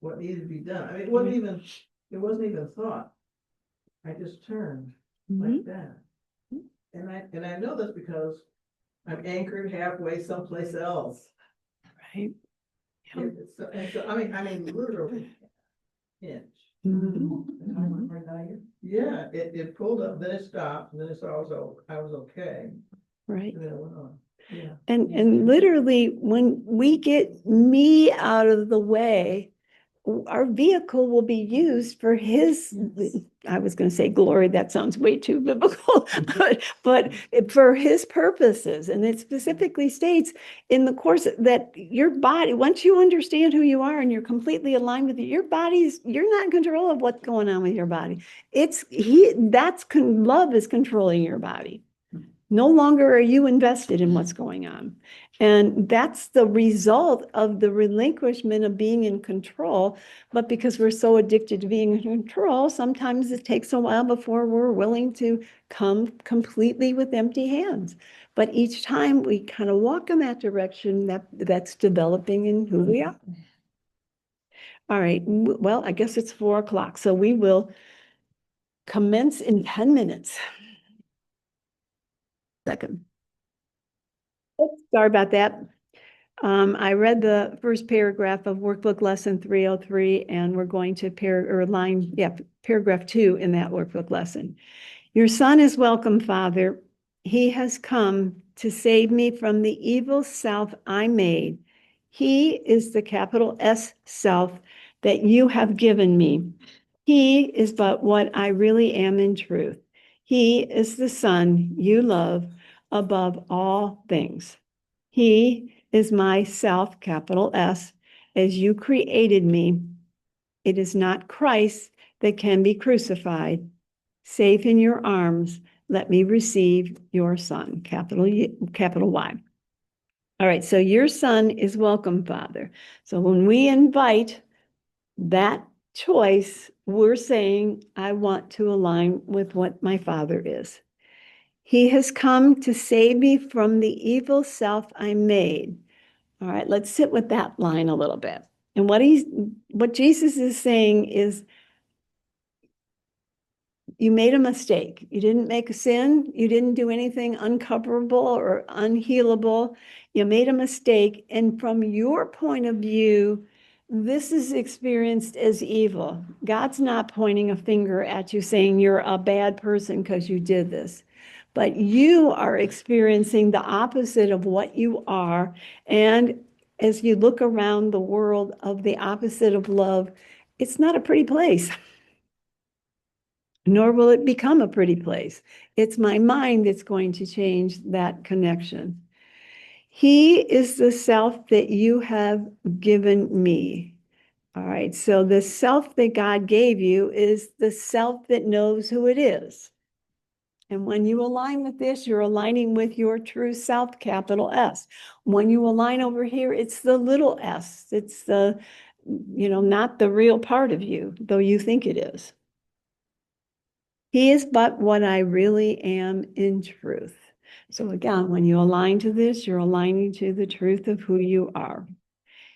what needed to be done. I mean, it wasn't even thought. I just turned like that. And I know this because I'm anchored halfway someplace else. Right. And so I mean, literally inch. Yeah, it pulled up, then it stopped, and then it saw I was okay. Right. And then it went on. Yeah. And literally, when we get me out of the way, our vehicle will be used for his, I was going to say glory, that sounds way too biblical, but for his purposes. And it specifically states in the course that your body, once you understand who you are and you're completely aligned with it, you're not in control of what's going on with your body. Love is controlling your body. No longer are you invested in what's going on. And that's the result of the relinquishment of being in control. But because we're so addicted to being in control, sometimes it takes a while before we're willing to come completely with empty hands. But each time we kind of walk in that direction, that's developing in who we are. All right, well, I guess it's 4 o'clock, so we will commence in 10 minutes. Second. Sorry about that. I read the first paragraph of workbook lesson 303, and we're going to paragraph 2 in that workbook lesson. Your son is welcome, Father. He has come to save me from the evil self I made. He is the capital S self that you have given me. He is but what I really am in truth. He is the son you love above all things. He is my self, capital S, as you created me. It is not Christ that can be crucified. Safe in your arms, let me receive your son, capital Y. All right, so your son is welcome, Father. So when we invite that choice, we're saying, I want to align with what my Father is. He has come to save me from the evil self I made. All right, let's sit with that line a little bit. And what Jesus is saying is, you made a mistake. You didn't make a sin. You didn't do anything uncoverable or unhealable. You made a mistake. And from your point of view, this is experienced as evil. God's not pointing a finger at you saying you're a bad person because you did this. But you are experiencing the opposite of what you are. And as you look around the world of the opposite of love, it's not a pretty place. Nor will it become a pretty place. It's my mind that's going to change that connection. He is the self that you have given me. All right, so the self that God gave you is the self that knows who it is. And when you align with this, you're aligning with your true self, capital S. When you align over here, it's the little s. It's the, not the real part of you, though you think it is. He is but what I really am in truth. So again, when you align to this, you're aligning to the truth of who you are.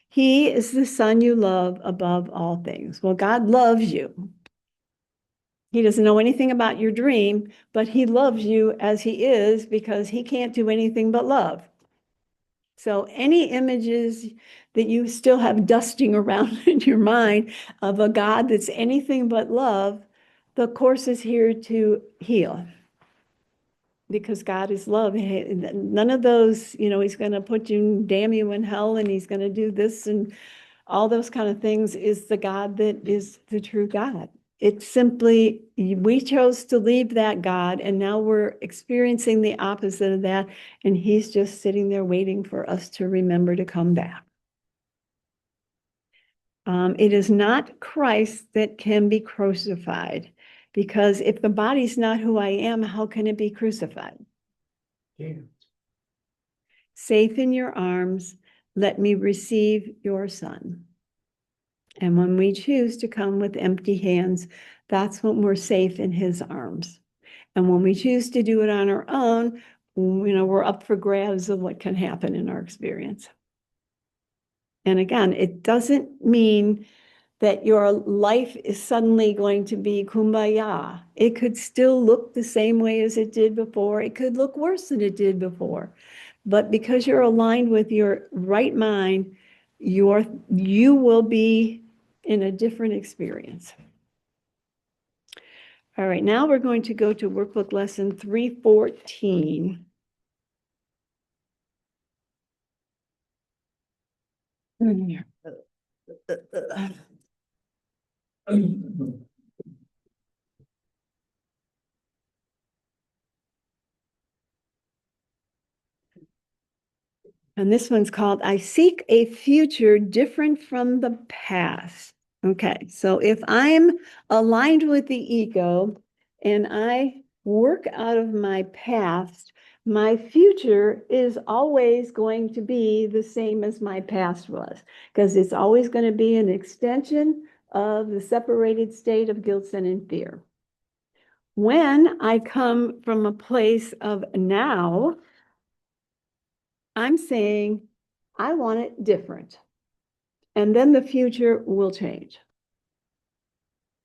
He is the son you love above all things. Well, God loves you. He doesn't know anything about your dream, but he loves you as he is because he can't do anything but love. So any images that you still have dusting around in your mind of a God that's anything but love, the Course is here to heal. Because God is love. None of those, he's going to damn you in hell, and he's going to do this and all those kind of things is the God that is the true God. It's simply, we chose to leave that God, and now we're experiencing the opposite of that, and he's just sitting there waiting for us to remember to come back. It is not Christ that can be crucified, because if the body's not who I am, how can it be crucified? Yeah. Safe in your arms, let me receive your son. And when we choose to come with empty hands, that's when we're safe in his arms. And when we choose to do it on our own, we're up for grabs of what can happen in our experience. And again, it doesn't mean that your life is suddenly going to be kumbaya. It could still look the same way as it did before. It could look worse than it did before. But because you're aligned with your right mind, you will be in a different experience. All right, now we're going to go to workbook lesson 314. And this one's called, I seek a future different from the past. Okay, so if I'm aligned with the ego and I work out of my past, my future is always going to be the same as my past was, because it's always going to be an extension of the separated state of guilt, sin, and fear. When I come from a place of now, I'm saying, I want it different. And then the future will change.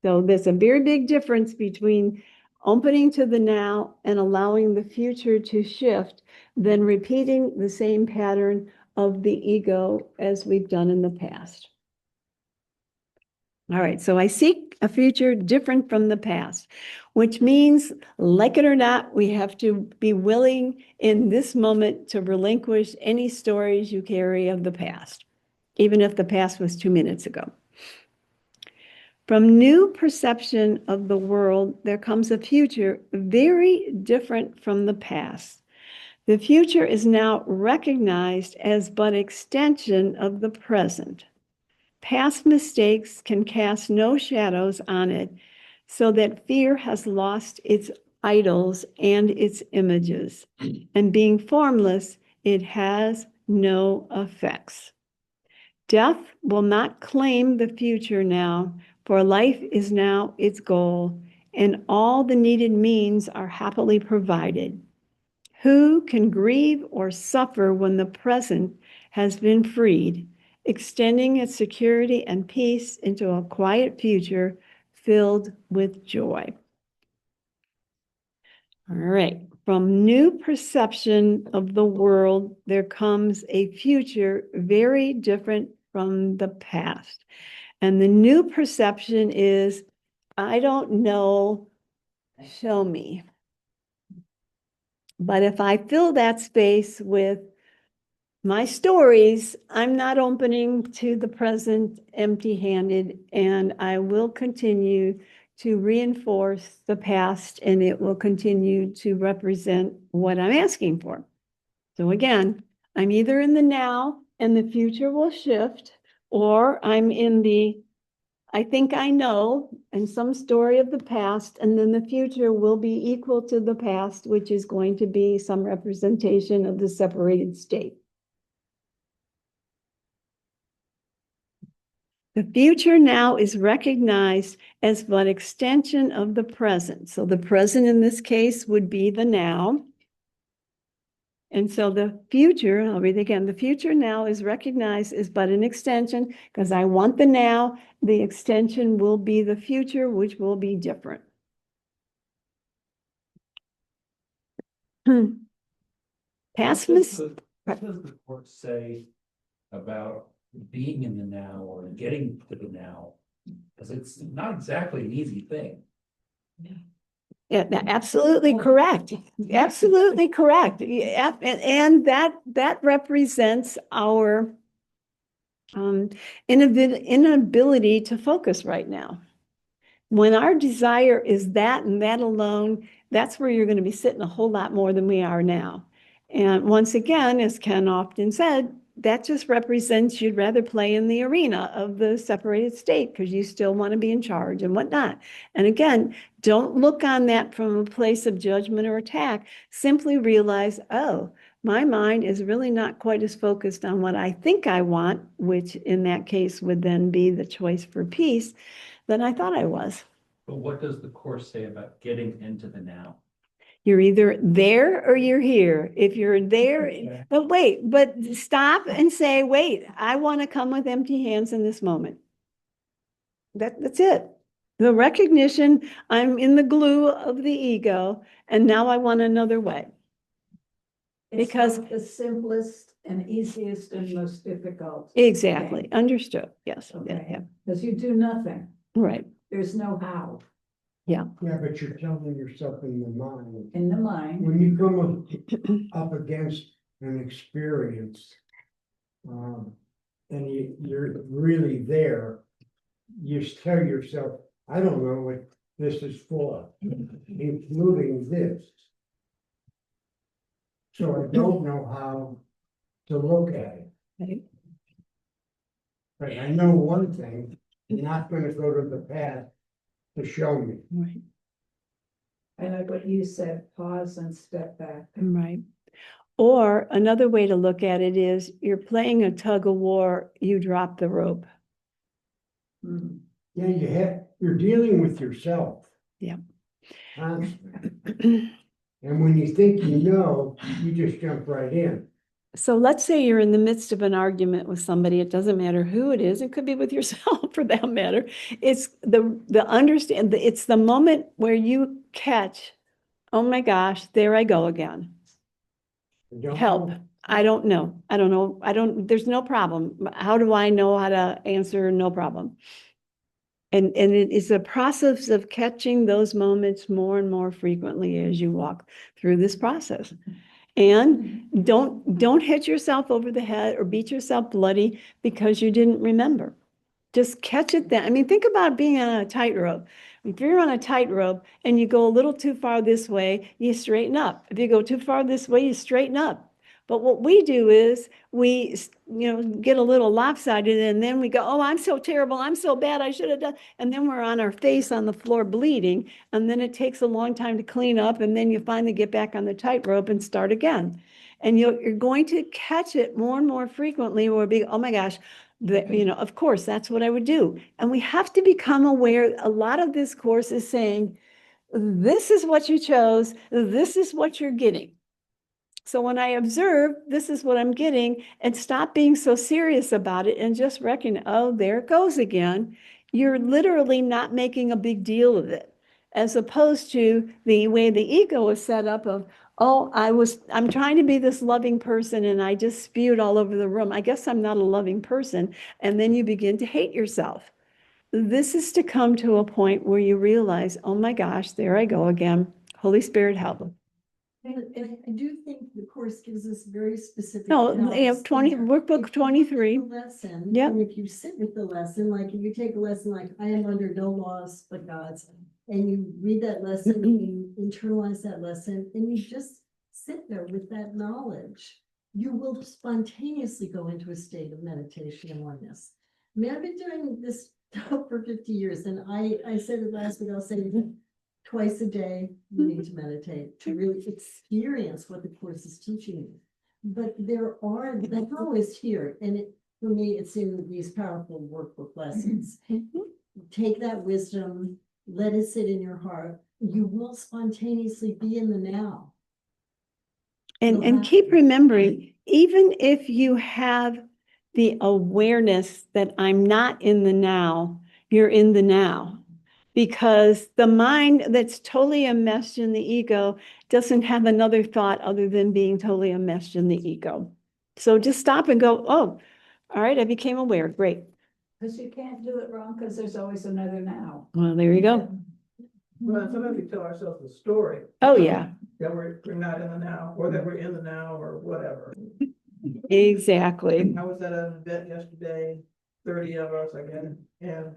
So there's a very big difference between opening to the now and allowing the future to shift than repeating the same pattern of the ego as we've done in the past. All right, so I seek a future different from the past, which means, like it or not, we have to be willing in this moment to relinquish any stories you carry of the past, even if the past was 2 minutes ago. From new perception of the world, there comes a future very different from the past. The future is now recognized as but extension of the present. Past mistakes can cast no shadows on it, so that fear has lost its idols and its images. And being formless, it has no effects. Death will not claim the future now, for life is now its goal, and all the needed means are happily provided. Who can grieve or suffer when the present has been freed, extending its security and peace into a quiet future filled with joy? All right. From new perception of the world, there comes a future very different from the past. And the new perception is, I don't know, show me. But if I fill that space with my stories, I'm not opening to the present empty-handed, and I will continue to reinforce the past, and it will continue to represent what I'm asking for. So again, I'm either in the now and the future will shift, or I'm in the I think I know and some story of the past, and then the future will be equal to the past, which is going to be some representation of the separated state. The future now is recognized as but extension of the present. So the present in this case would be the now. And so the future, I'll read again, the future now is recognized as but an extension, because I want the now, the extension will be the future, which will be different. Past What does the court say about being in the now or getting to the now? Because it's not exactly an easy thing. Yeah, absolutely correct. Absolutely correct. Yeah, and that represents our inability to focus right now. When our desire is that and that alone, that's where you're going to be sitting a whole lot more than we are now. And once again, as Ken often said, that just represents you'd rather play in the arena of the separated state because you still want to be in charge and whatnot. And again, don't look on that from a place of judgment or attack. Simply realize, oh, my mind is really not quite as focused on what I think I want, which in that case would then be the choice for peace, than I thought I was. But what does the course say about getting into the now? You're either there or you're here. If you're there, but stop and say, wait, I want to come with empty hands in this moment. That's it. The recognition, I'm in the glue of the ego, and now I want another way. Because It's the simplest and easiest and most difficult. exactly, thing. understood. Yes. Okay. Yeah. Because you do nothing. Right. There's no how Yeah, but you're telling yourself in the mind. in the mind. When you come up against an experience, and you're really there, you tell yourself, I don't know what this is for, including this. So I don't know how to look at it. Right. But I know one thing, I'm not gonna go to the past to show me. Right. I like what you said, pause and step back. Right. Or another way to look at it is you're playing a tug of war, you drop the rope. Hmm. Yeah, you're dealing with yourself. Yeah. Constantly. And when you think you know, you just jump right in. So let's say you're in the midst of an argument with somebody, it doesn't matter who it is, it could be with yourself for that matter. It's it's the moment where you catch, oh my gosh, there I go again. Don't Help. know. I don't know. There's no problem. How do I know how to answer? No problem. And it is a process of catching those moments more and more frequently as you walk through this process. And don't hit yourself over the head or beat yourself bloody because you didn't remember. Just catch it then. I mean, think about being on a tightrope. If you're on a tightrope and you go a little too far this way, you straighten up. If you go too far this way, you straighten up. But what we do is we, get a little lopsided and then we go, oh, I'm so terrible. I'm so bad. I should have done. And then we're on our face on the floor bleeding. And then it takes a long time to clean up. And then you finally get back on the tightrope and start again. And you're going to catch it more and more frequently where be, oh my gosh, of course, that's what I would do. And we have to become aware. A lot of this course is saying, this is what you chose. This is what you're getting. So when I observe, this is what I'm getting, and stop being so serious about it and just reckon, oh, there it goes again. You're literally not making a big deal of it, as opposed to the way the ego is set up of, oh, I'm trying to be this loving person and I just spewed all over the room. I guess I'm not a loving person. And then you begin to hate yourself. This is to come to a point where you realize, oh my gosh, there I go again. Holy Spirit, help me. And I do think the course gives us very specific. No, you have helps 20, there. workbook If you look at 23. the Lesson. Yep. And if you sit with the lesson, like if you take a lesson like I am under no laws but God's, and you read that lesson, you internalize that lesson, and you just sit there with that knowledge, you will spontaneously go into a state of meditation and oneness. I mean, I've been doing this for 50 years, and I said it last week, I'll say it twice a day, you need to meditate to really experience what the course is teaching you. But that's always here. And for me, it's in these powerful workbook lessons. Take that wisdom, let it sit in your heart. You will spontaneously be in the now. And keep remembering, even if you have the awareness that I'm not in the now, you're in the now. Because the mind that's totally enmeshed in the ego doesn't have another thought other than being totally enmeshed in the ego. So just stop and go, oh, all right, I became aware. Great. Because you can't do it wrong because there's always another now. Well, there you go. Well, sometimes we tell ourselves the story. Oh, yeah, That we're not in the now, or that we're in the now, or whatever. exactly. I was at an event yesterday, 30 of us again, and,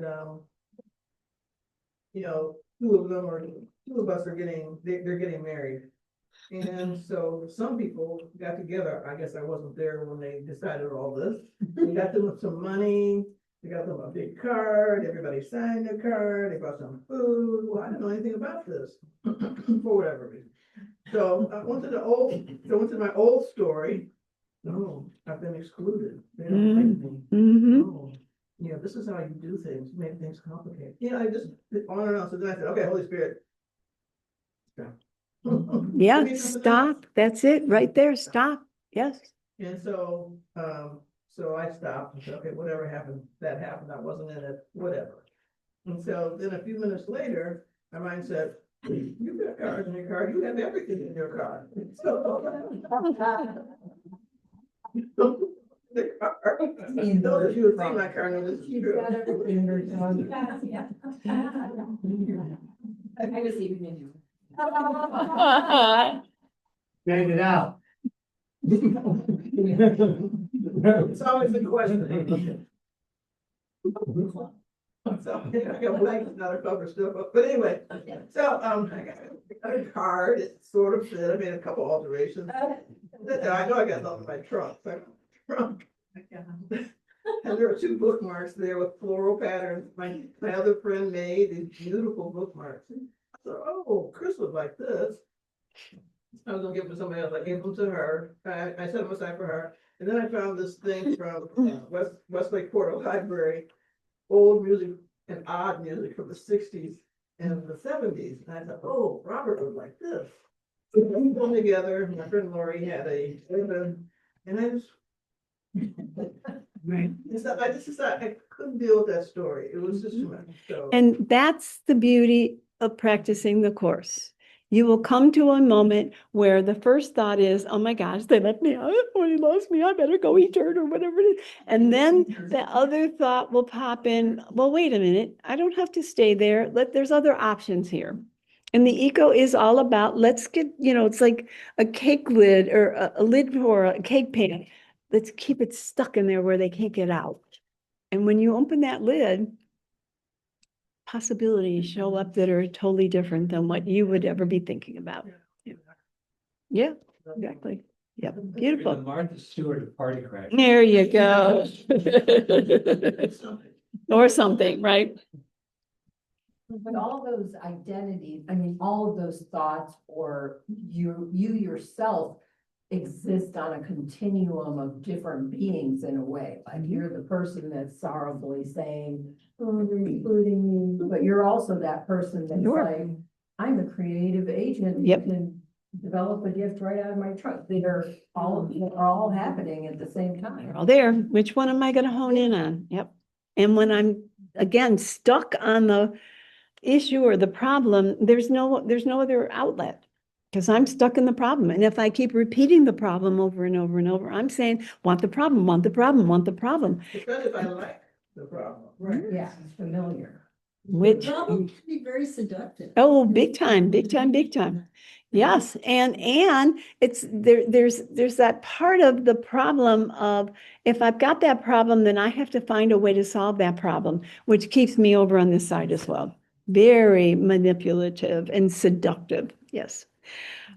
two of us are they're getting married. And so some people got together, I guess I wasn't there when they decided all this. They got them some money, they got them a big card, everybody signed the card, they brought some food. Well, I didn't know anything about this for whatever reason. So I went to my old story. No, I've been excluded. They don't like me. Oh, yeah, this is how you do things, make things complicated. I just on and on. So then I said, okay, Holy Spirit. Stop. Yeah, stop. That's it right there. Stop. Yes. And so, so I stopped and said, okay, whatever happened, that happened. I wasn't in it, whatever. And so then a few minutes later, my mind said, you've got cards in your car, you have everything in your car. So, the car, those of you who see my car know this is true. I was even in. Get it out. It's always a question. So, I got blanks, another cover still, but anyway, so, I got a card, it sort of fit, I made a couple alterations. I know I got something in my trunk, so I got my trunk. And there were 2 bookmarks there with floral patterns, my other friend made these beautiful bookmarks. So, oh, Chris was like this. I was gonna give them to somebody else, I gave them to her, I set them aside for her, and then I found this thing from Westlake Portal Library, old music and odd music from the sixties and the seventies, and I thought, oh, Robert was like this. So we put them together, my friend Lori had a, and I just. Right. I just decided I couldn't deal with that story, it was just too much, so. And that's the beauty of practicing the course. You will come to a moment where the first thought is, oh my gosh, they left me out. Oh, he lost me. I better go eat dirt or whatever it is. And then the other thought will pop in, well, wait a minute. I don't have to stay there. There's other options here. And the eco is all about, let's get, it's like a cake lid or a lid for a cake pan. Let's keep it stuck in there where they can't get out. And when you open that lid, possibilities show up that are totally different than what you would ever be thinking about. Yeah, exactly. Yep, The beautiful. Martha Stewart of Party Crash. There you go. Or something, right? But all those identities, I mean, all of those thoughts or you yourself exist on a continuum of different beings in a way. Like you're the person that's sorrowfully saying, oh, they're excluding me, but you're also that person that's Sure. like, I'm a creative agent. Yep. Who can develop a gift right out of my trunk. They're all happening at the same They're time. all there. Which one am I going to hone in on? Yep. And when I'm, again, stuck on the issue or the problem, there's no other outlet. Because I'm stuck in the problem. And if I keep repeating the problem over and over and over, I'm saying, want the problem, want the problem, want the problem. Especially if I like the problem. Right, yeah, it's familiar. Which, Problem can be very seductive. oh, big time, big time, big time. Yes, and it's there's that part of the problem of if I've got that problem, then I have to find a way to solve that problem, which keeps me over on this side as well. Very manipulative and seductive. Yes.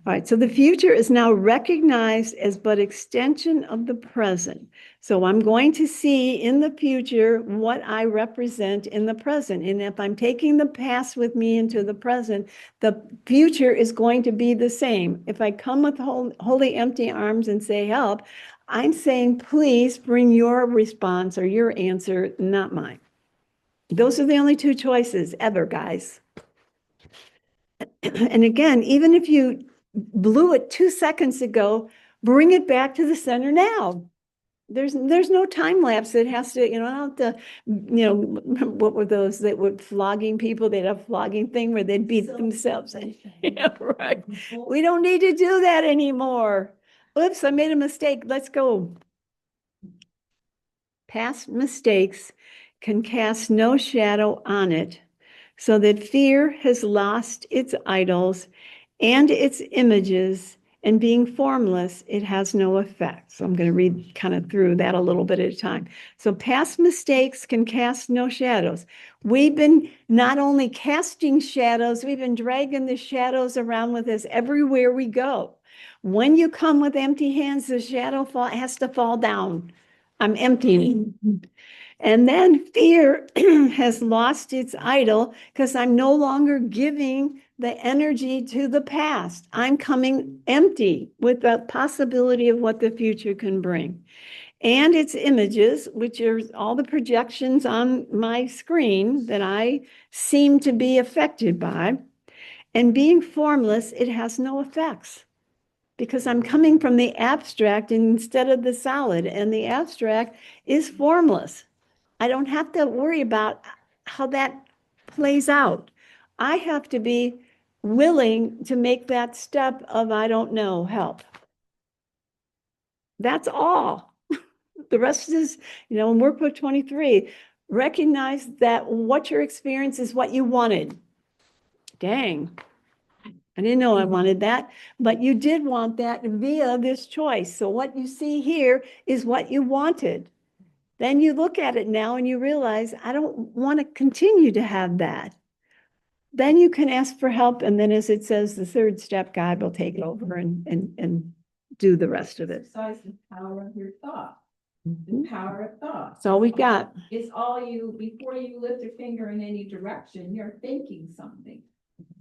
All right, so the future is now recognized as but extension of the present. So I'm going to see in the future what I represent in the present. And if I'm taking the past with me into the present, the future is going to be the same. If I come with wholly empty arms and say help, I'm saying, please bring your response or your answer, not mine. Those are the only two choices ever, guys. And again, even if you blew it 2 seconds ago, bring it back to the center now. There's no time lapse that has to, I don't have to, what were those that were flogging people? They'd have a flogging thing where they'd beat themselves. Yeah, right. We don't need to do that anymore. Oops, I made a mistake. Let's go. Past mistakes can cast no shadow on it, so that fear has lost its idols and its images, and being formless, it has no effect. So I'm going to read kind of through that a little bit at a time. So past mistakes can cast no shadows. We've been not only casting shadows, we've been dragging the shadows around with us everywhere we go. When you come with empty hands, the shadow has to fall down. I'm emptying. And then fear has lost its idol because I'm no longer giving the energy to the past. I'm coming empty with the possibility of what the future can bring. And its images, which are all the projections on my screen that I seem to be affected by. And being formless, it has no effects because I'm coming from the abstract instead of the solid, and the abstract is formless. I don't have to worry about how that plays out. I have to be willing to make that step of, I don't know, help. That's all. The rest is, in Workbook 23, recognize that what your experience is what you wanted. Dang. I didn't know I wanted that, but you did want that via this choice. So what you see here is what you wanted. Then you look at it now and you realize, I don't want to continue to have that. Then you can ask for help. And then as it says, the third step, God will take over and do the rest of it. Exercise the power of your thought. Mhm. The power of thought. That's all we got. It's all before you lift a finger in any direction, you're thinking something.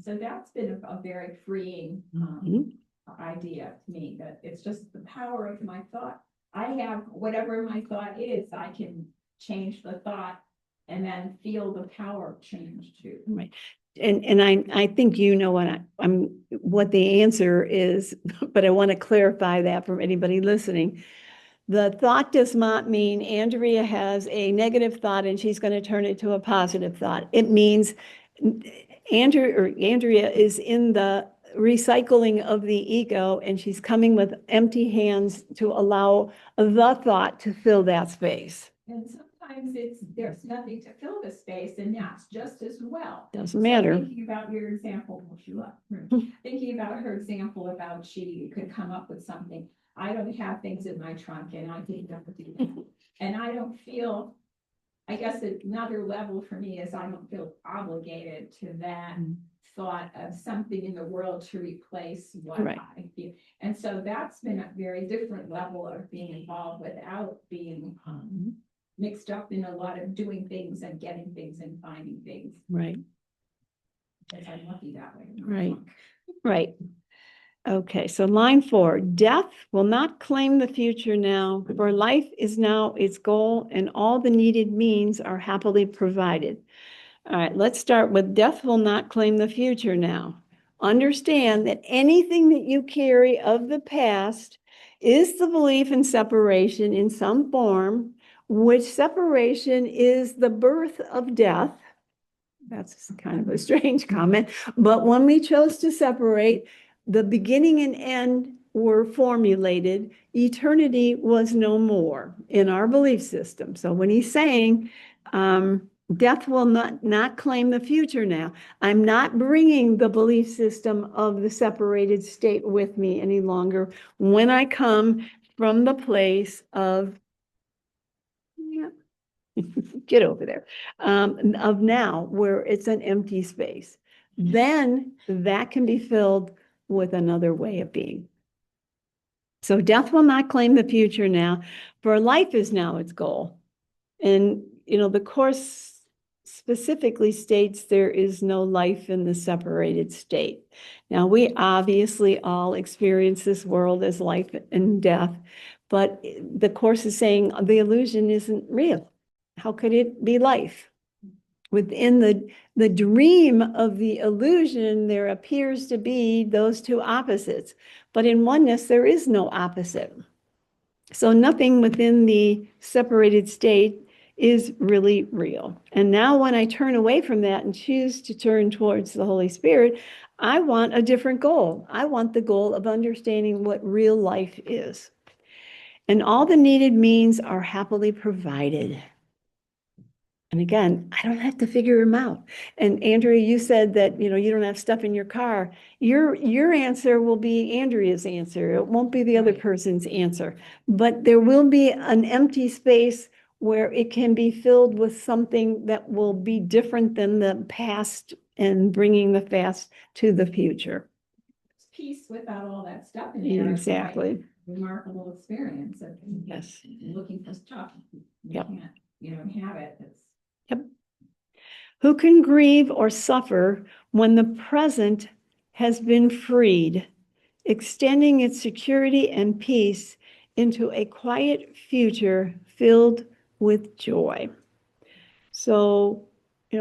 So that's been a very freeing, Mhm. idea to me, that it's just the power of my thought. I have whatever my thought is, I can change the thought and then feel the power of change too. Right. And I think you know what what the answer is, but I want to clarify that for anybody listening. The thought does not mean Andrea has a negative thought and she's going to turn it to a positive thought. It means Andrea is in the recycling of the ego and she's coming with empty hands to allow the thought to fill that space. And sometimes there's nothing to fill the space, and that's just as well. Doesn't So matter. thinking about your example, thinking about her example about she could come up with something. I don't have things in my trunk and I think that would do that. And I don't feel, I guess another level for me is I don't feel obligated to that thought of something in the world to replace what Right. I feel. And so that's been a very different level of being involved without being mixed up in a lot of doing things and getting things and finding things. Right. Because I'm lucky that way. Right. Right. Okay, so line 4, death will not claim the future now, for life is now its goal and all the needed means are happily provided. All right, let's start with death will not claim the future now. Understand that anything that you carry of the past is the belief in separation in some form, which separation is the birth of death. That's kind of a strange comment, but when we chose to separate, the beginning and end were formulated. Eternity was no more in our belief system. So when he's saying, death will not claim the future now, I'm not bringing the belief system of the separated state with me any longer when I come from the place of, get over there, of now, where it's an empty space. Then that can be filled with another way of being. So death will not claim the future now, for life is now its goal. And, the Course specifically states there is no life in the separated state. Now, we obviously all experience this world as life and death, but the Course is saying the illusion isn't real. How could it be life? Within the dream of the illusion, there appears to be those two opposites, but in oneness, there is no opposite. So nothing within the separated state is really real. And now when I turn away from that and choose to turn towards the Holy Spirit, I want a different goal. I want the goal of understanding what real life is. And all the needed means are happily provided. And again, I don't have to figure them out. And Andrea, you said that, you don't have stuff in your car. Your answer will be Andrea's answer. It won't be the other person's answer. But there will be an empty space where it can be filled with something that will be different than the past and bringing the past to the future. Peace without all that stuff in there. Exactly. Remarkable experience of Yes. looking for stuff. Yep. You don't have it. Yep. Who can grieve or suffer when the present has been freed, extending its security and peace into a quiet future filled with joy? So,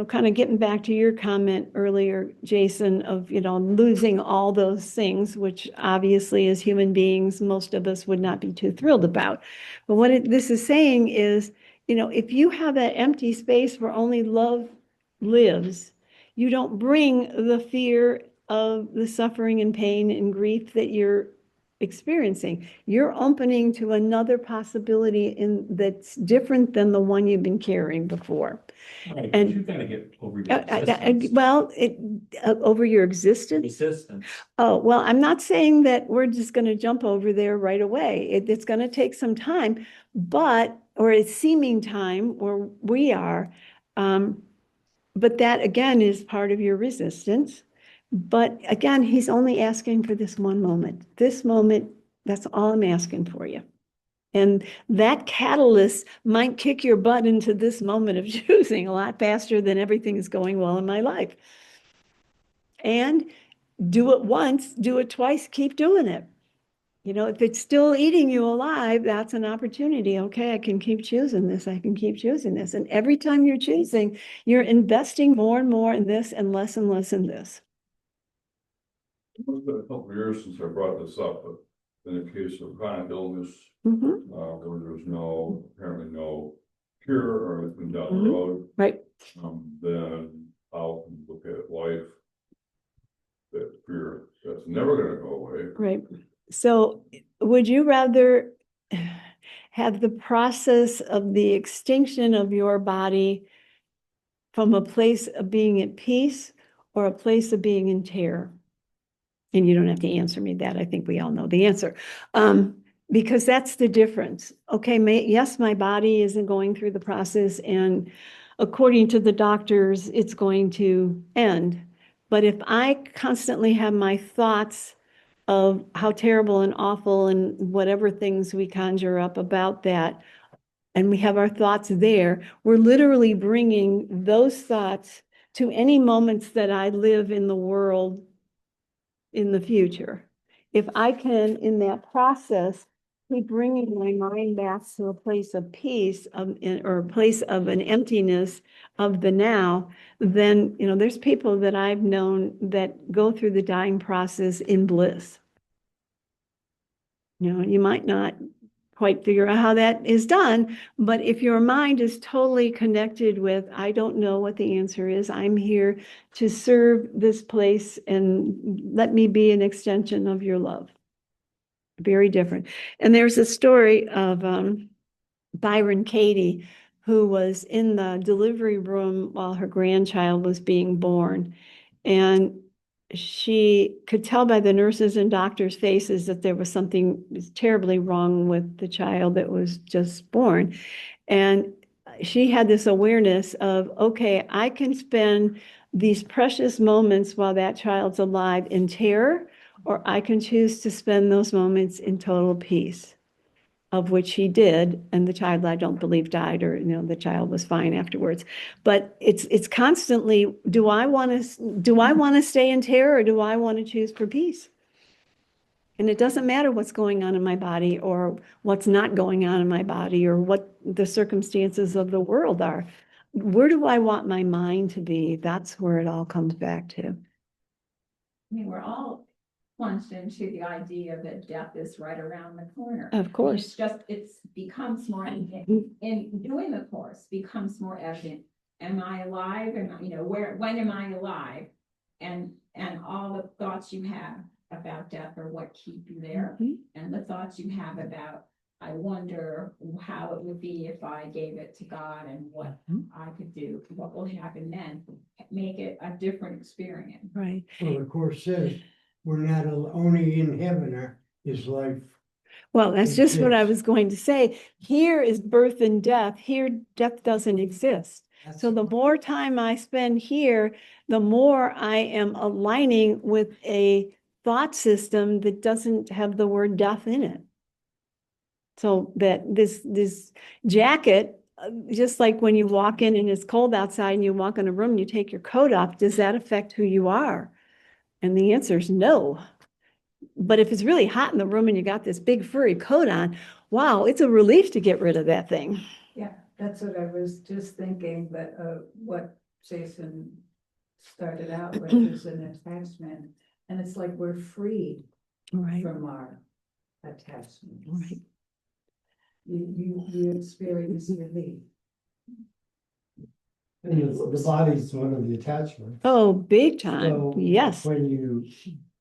kind of getting back to your comment earlier, Jason, of, losing all those things, which obviously as human beings, most of us would not be too thrilled about. But what this is saying is, if you have that empty space where only love lives, you don't bring the fear of the suffering and pain and grief that you're experiencing. You're opening to another possibility that's different than the one you've been carrying before. Right, And- you're gonna get over your existence. Well, over your existence. Existence. Oh, well, I'm not saying that we're just going to jump over there right away. It's going to take some time, or it's seeming time where we are. But that again is part of your resistance. But again, he's only asking for this one moment. This moment, that's all I'm asking for you. And that catalyst might kick your butt into this moment of choosing a lot faster than everything is going well in my life. And do it once, do it twice, keep doing it. You know, if it's still eating you alive, that's an opportunity. Okay, I can keep choosing this. I can keep choosing this. And every time you're choosing, you're investing more and more in this and less in this. It's been a couple of years since I brought this up, but in the case of chronic illness, Mhm. where there's apparently no cure or anything down the Mhm. road, Right. then how can you look at life? That fear, that's never gonna go away. Right. So would you rather have the process of the extinction of your body from a place of being at peace or a place of being in terror? And you don't have to answer me that. I think we all know the answer. Because that's the difference. Okay, yes, my body isn't going through the process, and according to the doctors, it's going to end. But if I constantly have my thoughts of how terrible and awful and whatever things we conjure up about that, and we have our thoughts there, we're literally bringing those thoughts to any moments that I live in the world in the future. If I can, in that process, keep bringing my mind back to a place of peace or a place of an emptiness of the now, then, you know, there's people that I've known that go through the dying process in bliss. You know, you might not quite figure out how that is done, but if your mind is totally connected with, I don't know what the answer is, I'm here to serve this place and let me be an extension of your love. Very different. And there's a story of Byron Katie, who was in the delivery room while her grandchild was being born. And she could tell by the nurses and doctors' faces that there was something terribly wrong with the child that was just born. And she had this awareness of, okay, I can spend these precious moments while that child's alive in terror, or I can choose to spend those moments in total peace, of which she did, and the child, I don't believe, died, or, you know, the child was fine afterwards. But it's constantly, do I want to stay in terror, or do I want to choose for peace? And it doesn't matter what's going on in my body or what's not going on in my body or what the circumstances of the world are. Where do I want my mind to be? That's where it all comes back to. I mean, we're all plunged into the idea that death is right around the corner. Of course. It's becomes more, Mm-hmm. in doing the course, becomes more evident. Am I alive? And, you know, when am I alive? And all the thoughts you have about death are what keep you there. Mm-hmm. And the thoughts you have about, I wonder how it would be if I gave it to God and what I could do, what will happen then, make it a different experience. Right. Well, the Course says, we're not only in heaven, is life. Well, that's just what I Exists. was going to say. Here is birth and death. Here, death doesn't exist. So the more time I spend here, the more I am aligning with a thought system that doesn't have the word death in it. So that this jacket, just like when you walk in and it's cold outside and you walk in a room and you take your coat off, does that affect who you are? And the answer is no. But if it's really hot in the room and you got this big furry coat on, wow, it's a relief to get rid of that thing. Yeah, that's what I was just thinking, that what Jason started out with is an attachment. And it's like we're freed Right. from our attachments. Right. You experience relief. And the body's one of the attachments. Oh, big time. So Yes. when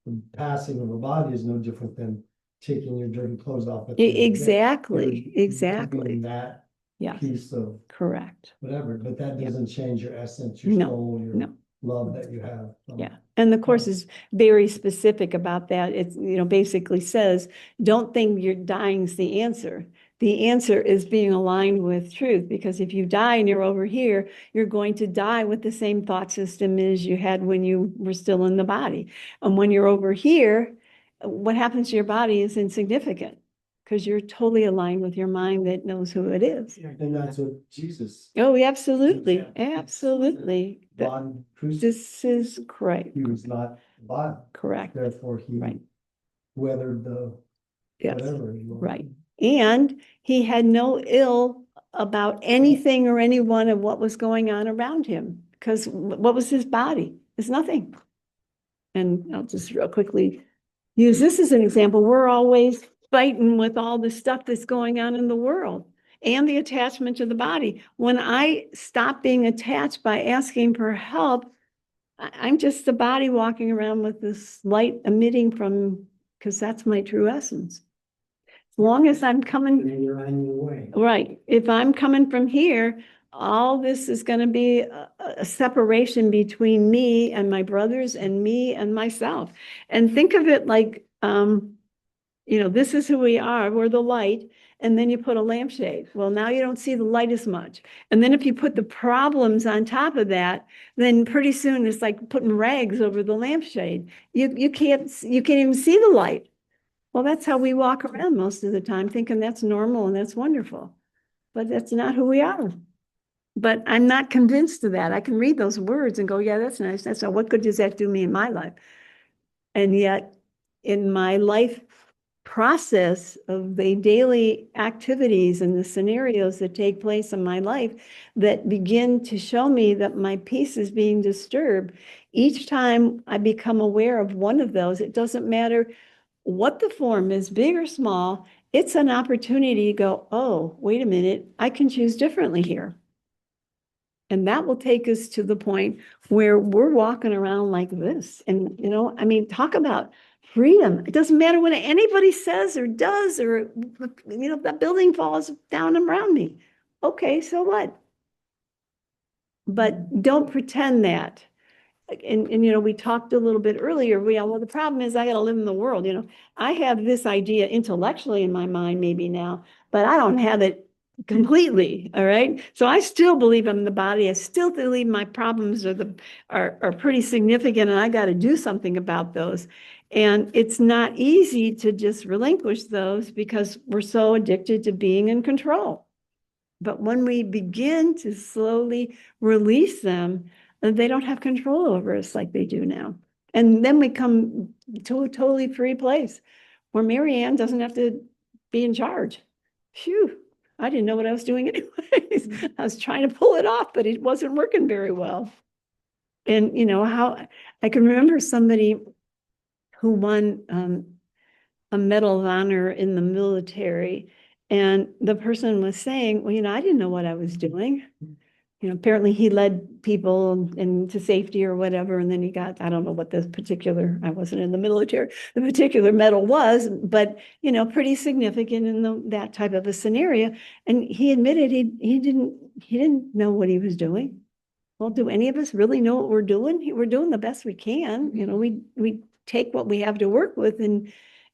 the passing of a body is no different than taking your dirty clothes off. At the end of the day. Exactly. You're Exactly. keeping that Yeah. piece of Correct. whatever, but that doesn't change your essence, your No, soul, your no. love that you have. Yeah. And the course is very specific about that. It's, you know, basically says, don't think your dying's the answer. The answer is being aligned with truth, because if you die and you're over here, you're going to die with the same thought system as you had when you were still in the body. And when you're over here, what happens to your body is insignificant because you're totally aligned with your mind that knows who it is. And that's what Jesus. Oh, absolutely. Absolutely. That- body crucified. This is correct, He was not the body, correct, therefore he Right. weathered the yes, whatever. he was. right. And he had no ill about anything or anyone of what was going on around him, because what was his body? It's nothing. And I'll just real quickly use this as an example. We're always fighting with all the stuff that's going on in the world and the attachment to the body. When I stop being attached by asking for help, I'm just the body walking around with this light emitting from, because that's my true essence. As long as I'm coming, And you're on your way. right, if I'm coming from here, all this is going to be a separation between me and my brothers and me and myself. And think of it like, this is who we are, we're the light, and then you put a lampshade. Well, now you don't see the light as much. And then if you put the problems on top of that, then pretty soon it's like putting rags over the lampshade. You can't even see the light. Well, that's how we walk around most of the time, thinking that's normal and that's wonderful. But that's not who we are. But I'm not convinced of that. I can read those words and go, yeah, that's nice. That's what good does that do me in my life? And yet in my life process of the daily activities and the scenarios that take place in my life that begin to show me that my peace is being disturbed, each time I become aware of one of those, it doesn't matter what the form is, big or small, it's an opportunity to go, oh, wait a minute, I can choose differently here. And that will take us to the point where we're walking around like this. And, talk about freedom. It doesn't matter what anybody says or does, or, that building falls down around me. Okay, so what? But don't pretend that. And we talked a little bit earlier, well, the problem is I got to live in the world, I have this idea intellectually in my mind maybe now, but I don't have it completely, all right? So I still believe I'm the body. I still believe my problems are pretty significant, and I got to do something about those. And it's not easy to just relinquish those because we're so addicted to being in control. But when we begin to slowly release them, they don't have control over us like they do now. And then we come to a totally free place where Marianne doesn't have to be in charge. Phew, I didn't know what I was doing anyways. I was trying to pull it off, but it wasn't working very well. And how I can remember somebody who won a Medal of Honor in the military, and the person was saying, well, I didn't know what I was doing. Apparently he led people into safety or whatever, and then he got, I don't know what the particular, I wasn't in the military, the particular medal was, but, pretty significant in that type of a scenario. And he admitted he didn't know what he was doing. Well, do any of us really know what we're doing? We're doing the best we can. We take what we have to work with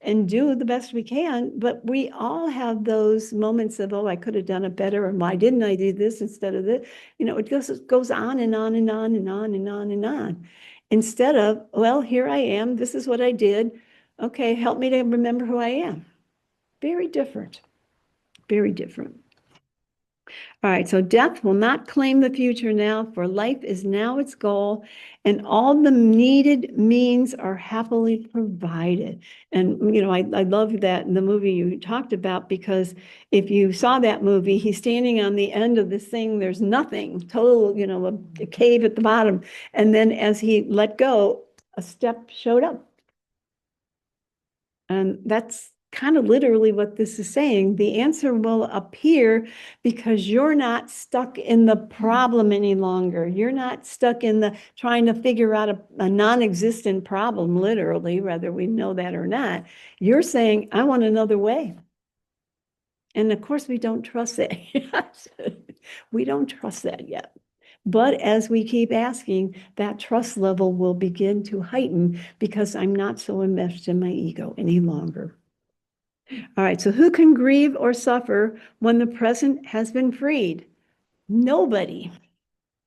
and do the best we can, but we all have those moments of, oh, I could have done it better, and why didn't I do this instead of this? It goes on and on and on and on and on and on. Instead of, well, here I am, this is what I did. Okay, help me to remember who I am. Very different, very different. All right, so death will not claim the future now, for life is now its goal, and all the needed means are happily provided. And, I love that in the movie you talked about, because if you saw that movie, he's standing on the end of this thing, there's nothing, total, a cave at the bottom. And then as he let go, a step showed up. And that's kind of literally what this is saying. The answer will appear because you're not stuck in the problem any longer. You're not stuck in the trying to figure out a non-existent problem, literally, whether we know that or not. You're saying, I want another way. And of course, we don't trust that yet. We don't trust that yet. But as we keep asking, that trust level will begin to heighten because I'm not so enmeshed in my ego any longer. All right, so who can grieve or suffer when the present has been freed? Nobody,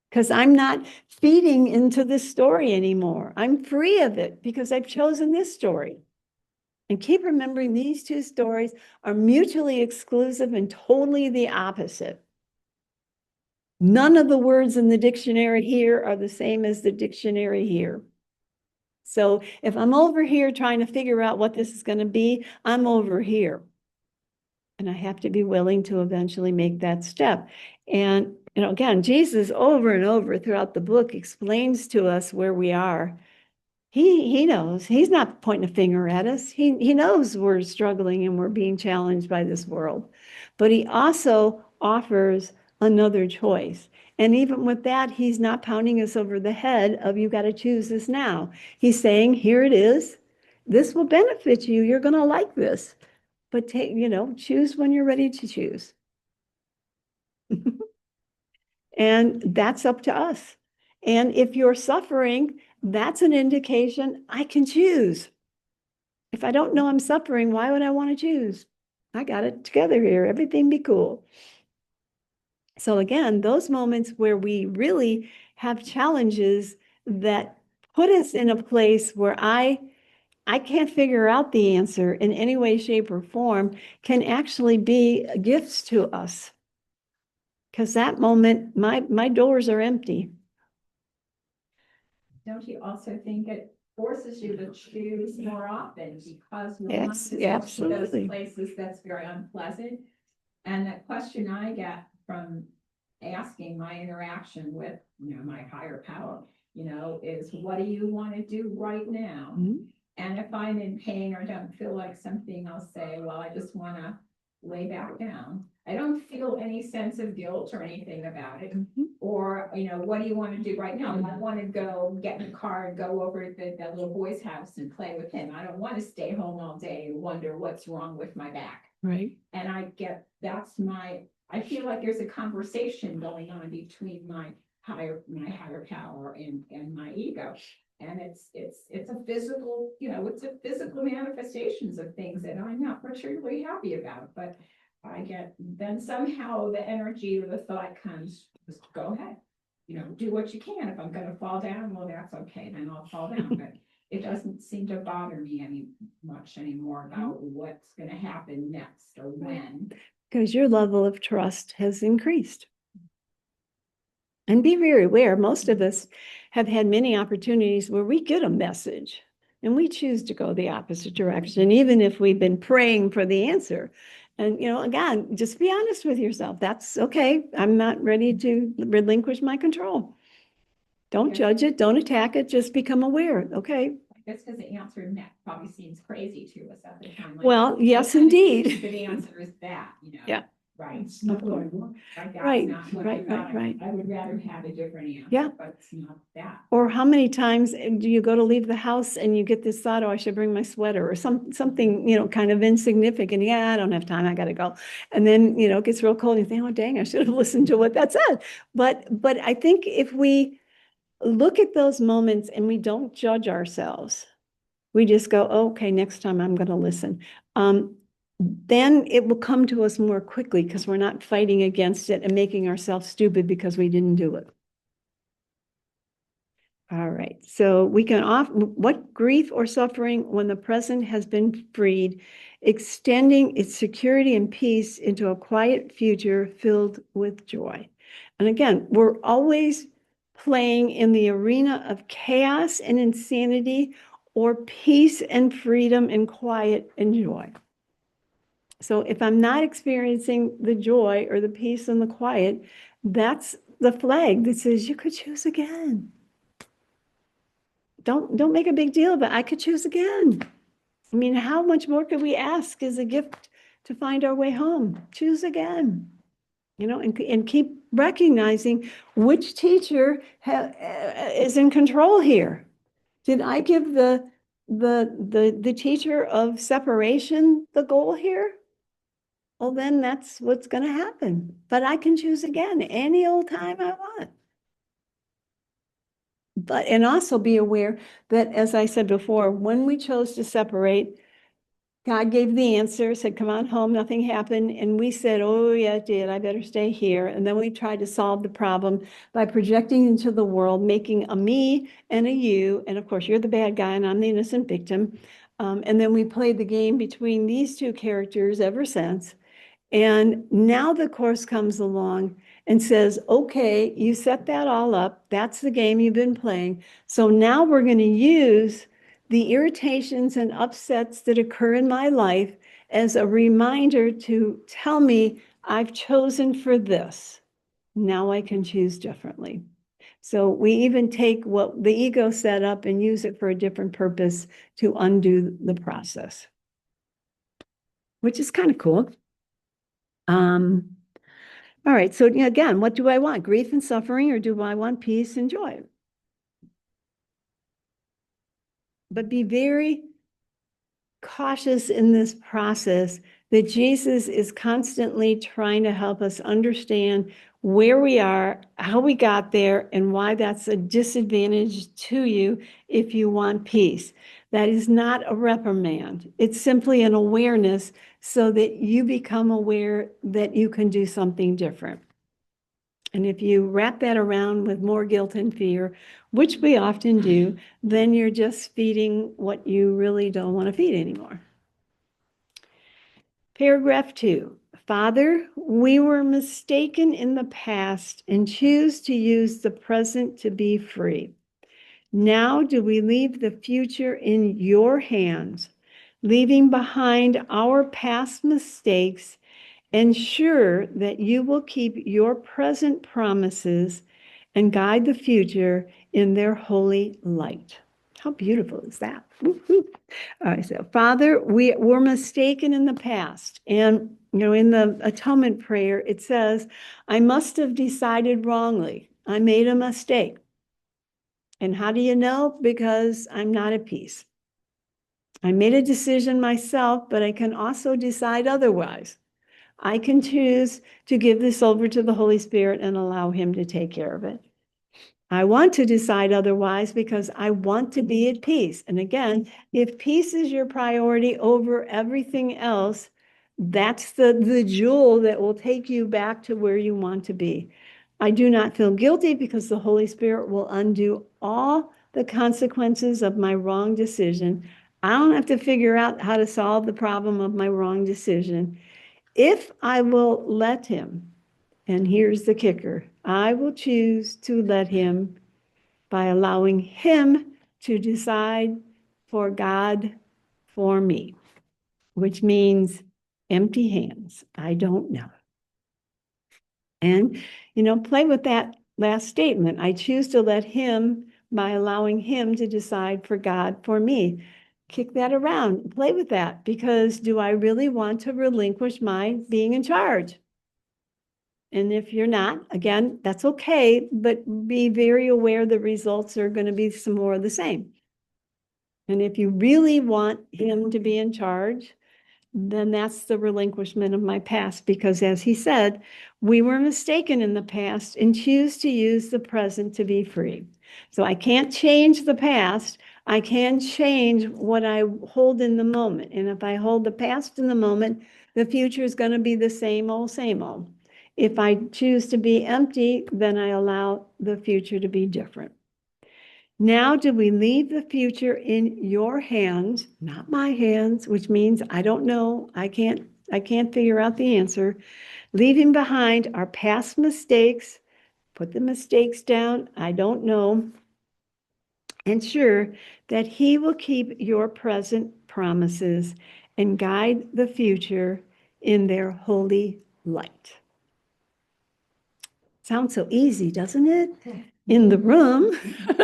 because I'm not feeding into this story anymore. I'm free of it because I've chosen this story. And keep remembering these two stories are mutually exclusive and totally the opposite. None of the words in the dictionary here are the same as the dictionary here. So if I'm over here trying to figure out what this is going to be, I'm over here. And I have to be willing to eventually make that step. And, again, Jesus over and over throughout the book explains to us where we are. He knows. He's not pointing a finger at us. He knows we're struggling and we're being challenged by this world. But he also offers another choice. And even with that, he's not pounding us over the head of you got to choose this now. He's saying, here it is. This will benefit you. You're going to like this. But choose when you're ready to choose. And that's up to us. And if you're suffering, that's an indication I can choose. If I don't know I'm suffering, why would I want to choose? I got it together here. Everything be cool. So again, those moments where we really have challenges that put us in a place where I can't figure out the answer in any way, shape, or form can actually be gifts to us. Because that moment, my doors are empty. Don't you also think it forces you to choose more often because we want Yes, to yeah, go to those absolutely. places that's very unpleasant? And the question I get from asking my interaction with, my higher power, is what do you want to do right now? Mhm. And if I'm in pain or don't feel like something, I'll say, well, I just want to lay back down. I don't feel any sense of guilt or anything about it. Mhm. Or, what do you want to do right now? I want to go get in the car and go over to that little boy's house and play with him. I don't want to stay home all day and wonder what's wrong with my back. Right. And I feel like there's a conversation going on between my higher power and my ego. And it's a physical, it's a physical manifestations of things that I'm not particularly happy about, but then somehow the energy or the thought comes, just go ahead, do what you can. If I'm going to fall down, well, that's okay, then I'll fall down. But it doesn't seem to bother me much anymore about what's going to happen next or when. Because your level of trust has increased. And be very aware, most of us have had many opportunities where we get a message and we choose to go the opposite direction, even if we've been praying for the answer. And, again, just be honest with yourself. That's okay. I'm not ready to relinquish my control. Don't judge it. Don't attack it. Just become aware. Okay. That's because the answer probably seems crazy to us at the time. Like, Well, yes, what kind of indeed. stupid answer is that, Yeah. Right. It's not what I want. Like, that's Right, not what I right, thought. right. I would rather have a different answer. Yeah. But it's not that. Or how many times do you go to leave the house and you get this thought, oh, I should bring my sweater or something, kind of insignificant. Yeah, I don't have time. I got to go. And then, it gets real cold and you think, oh, dang, I should have listened to what that said. But I think if we look at those moments and we don't judge ourselves, we just go, oh, okay, next time I'm going to listen. Then it will come to us more quickly because we're not fighting against it and making ourselves stupid because we didn't do it. All right, so we can what grief or suffering when the present has been freed, extending its security and peace into a quiet future filled with joy. And again, we're always playing in the arena of chaos and insanity or peace and freedom and quiet and joy. So if I'm not experiencing the joy or the peace and the quiet, that's the flag that says you could choose again. Don't make a big deal of it. I could choose again. I mean, how much more could we ask as a gift to find our way home? Choose again, and keep recognizing which teacher is in control here. Did I give the teacher of separation the goal here? Well, then that's what's going to happen. But I can choose again any old time I want. And also be aware that, as I said before, when we chose to separate, God gave the answer, said, come on home, nothing happened. And we said, oh, yeah, it did. I better stay here. And then we tried to solve the problem by projecting into the world, making a me and a you. And of course, you're the bad guy and I'm the innocent victim. And then we played the game between these two characters ever since. And now the Course comes along and says, okay, you set that all up. That's the game you've been playing. So now we're going to use the irritations and upsets that occur in my life as a reminder to tell me I've chosen for this. Now I can choose differently. So we even take what the ego set up and use it for a different purpose to undo the process, which is kind of cool. All right, so again, what do I want? Grief and suffering, or do I want peace and joy? But be very cautious in this process that Jesus is constantly trying to help us understand where we are, how we got there, and why that's a disadvantage to you if you want peace. That is not a reprimand. It's simply an awareness so that you become aware that you can do something different. And if you wrap that around with more guilt and fear, which we often do, then you're just feeding what you really don't want to feed anymore. Paragraph 2. Father, we were mistaken in the past and choose to use the present to be free. Now do we leave the future in your hands, leaving behind our past mistakes. Ensure that you will keep your present promises and guide the future in their holy light. How beautiful is that? Woo-hoo. All right, so Father, we were mistaken in the past. And, in the atonement prayer, it says, I must have decided wrongly. I made a mistake. And how do you know? Because I'm not at peace. I made a decision myself, but I can also decide otherwise. I can choose to give this over to the Holy Spirit and allow him to take care of it. I want to decide otherwise because I want to be at peace. And again, if peace is your priority over everything else, that's the jewel that will take you back to where you want to be. I do not feel guilty because the Holy Spirit will undo all the consequences of my wrong decision. I don't have to figure out how to solve the problem of my wrong decision. If I will let him, and here's the kicker, I will choose to let him by allowing him to decide for God for me, which means empty hands. I don't know. And, play with that last statement. I choose to let him by allowing him to decide for God for me. Kick that around, play with that, because do I really want to relinquish my being in charge? And if you're not, again, that's okay, but be very aware the results are going to be some more of the same. And if you really want him to be in charge, then that's the relinquishment of my past, because as he said, we were mistaken in the past and choose to use the present to be free. So I can't change the past. I can change what I hold in the moment. And if I hold the past in the moment, the future is going to be the same old, same old. If I choose to be empty, then I allow the future to be different. Now do we leave the future in your hands, not my hands, which means I don't know, I can't figure out the answer. Leaving behind our past mistakes, put the mistakes down, I don't know. Ensure that he will keep your present promises and guide the future in their holy light. Sounds so easy, doesn't it? In the room. These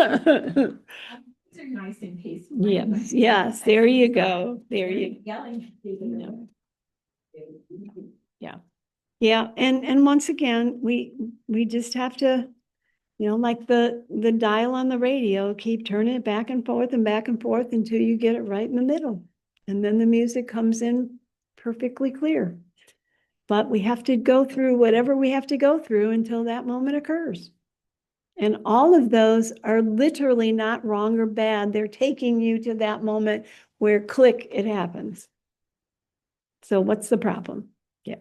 are nice and peaceful. Yes, there you go. There you Yelling. Yeah, and once again, we just have to, like the dial on the radio, keep turning it back and forth until you get it right in the middle. And then the music comes in perfectly clear. But we have to go through whatever we have to go through until that moment occurs. And all of those are literally not wrong or bad. They're taking you to that moment where click, it happens. So what's the problem? Yeah.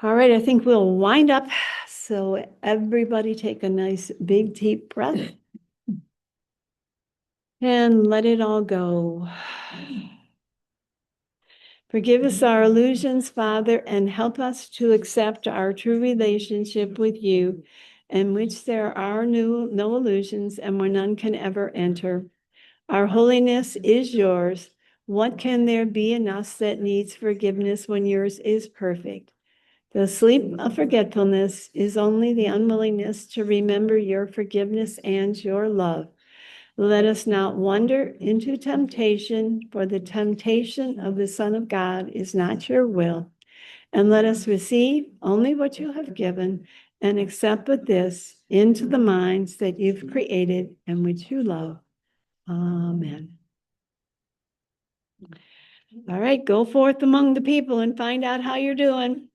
All right, I think we'll wind up. So everybody take a nice big deep breath and let it all go. Forgive us our illusions, Father, and help us to accept our true relationship with you, in which there are no illusions and where none can ever enter. Our holiness is yours. What can there be in us that needs forgiveness when yours is perfect? The sleep of forgetfulness is only the unwillingness to remember your forgiveness and your love. Let us not wander into temptation, for the temptation of the Son of God is not your will. And let us receive only what you have given and accept with this into the minds that you've created and which you love. Amen. All right, go forth among the people and find out how you're doing.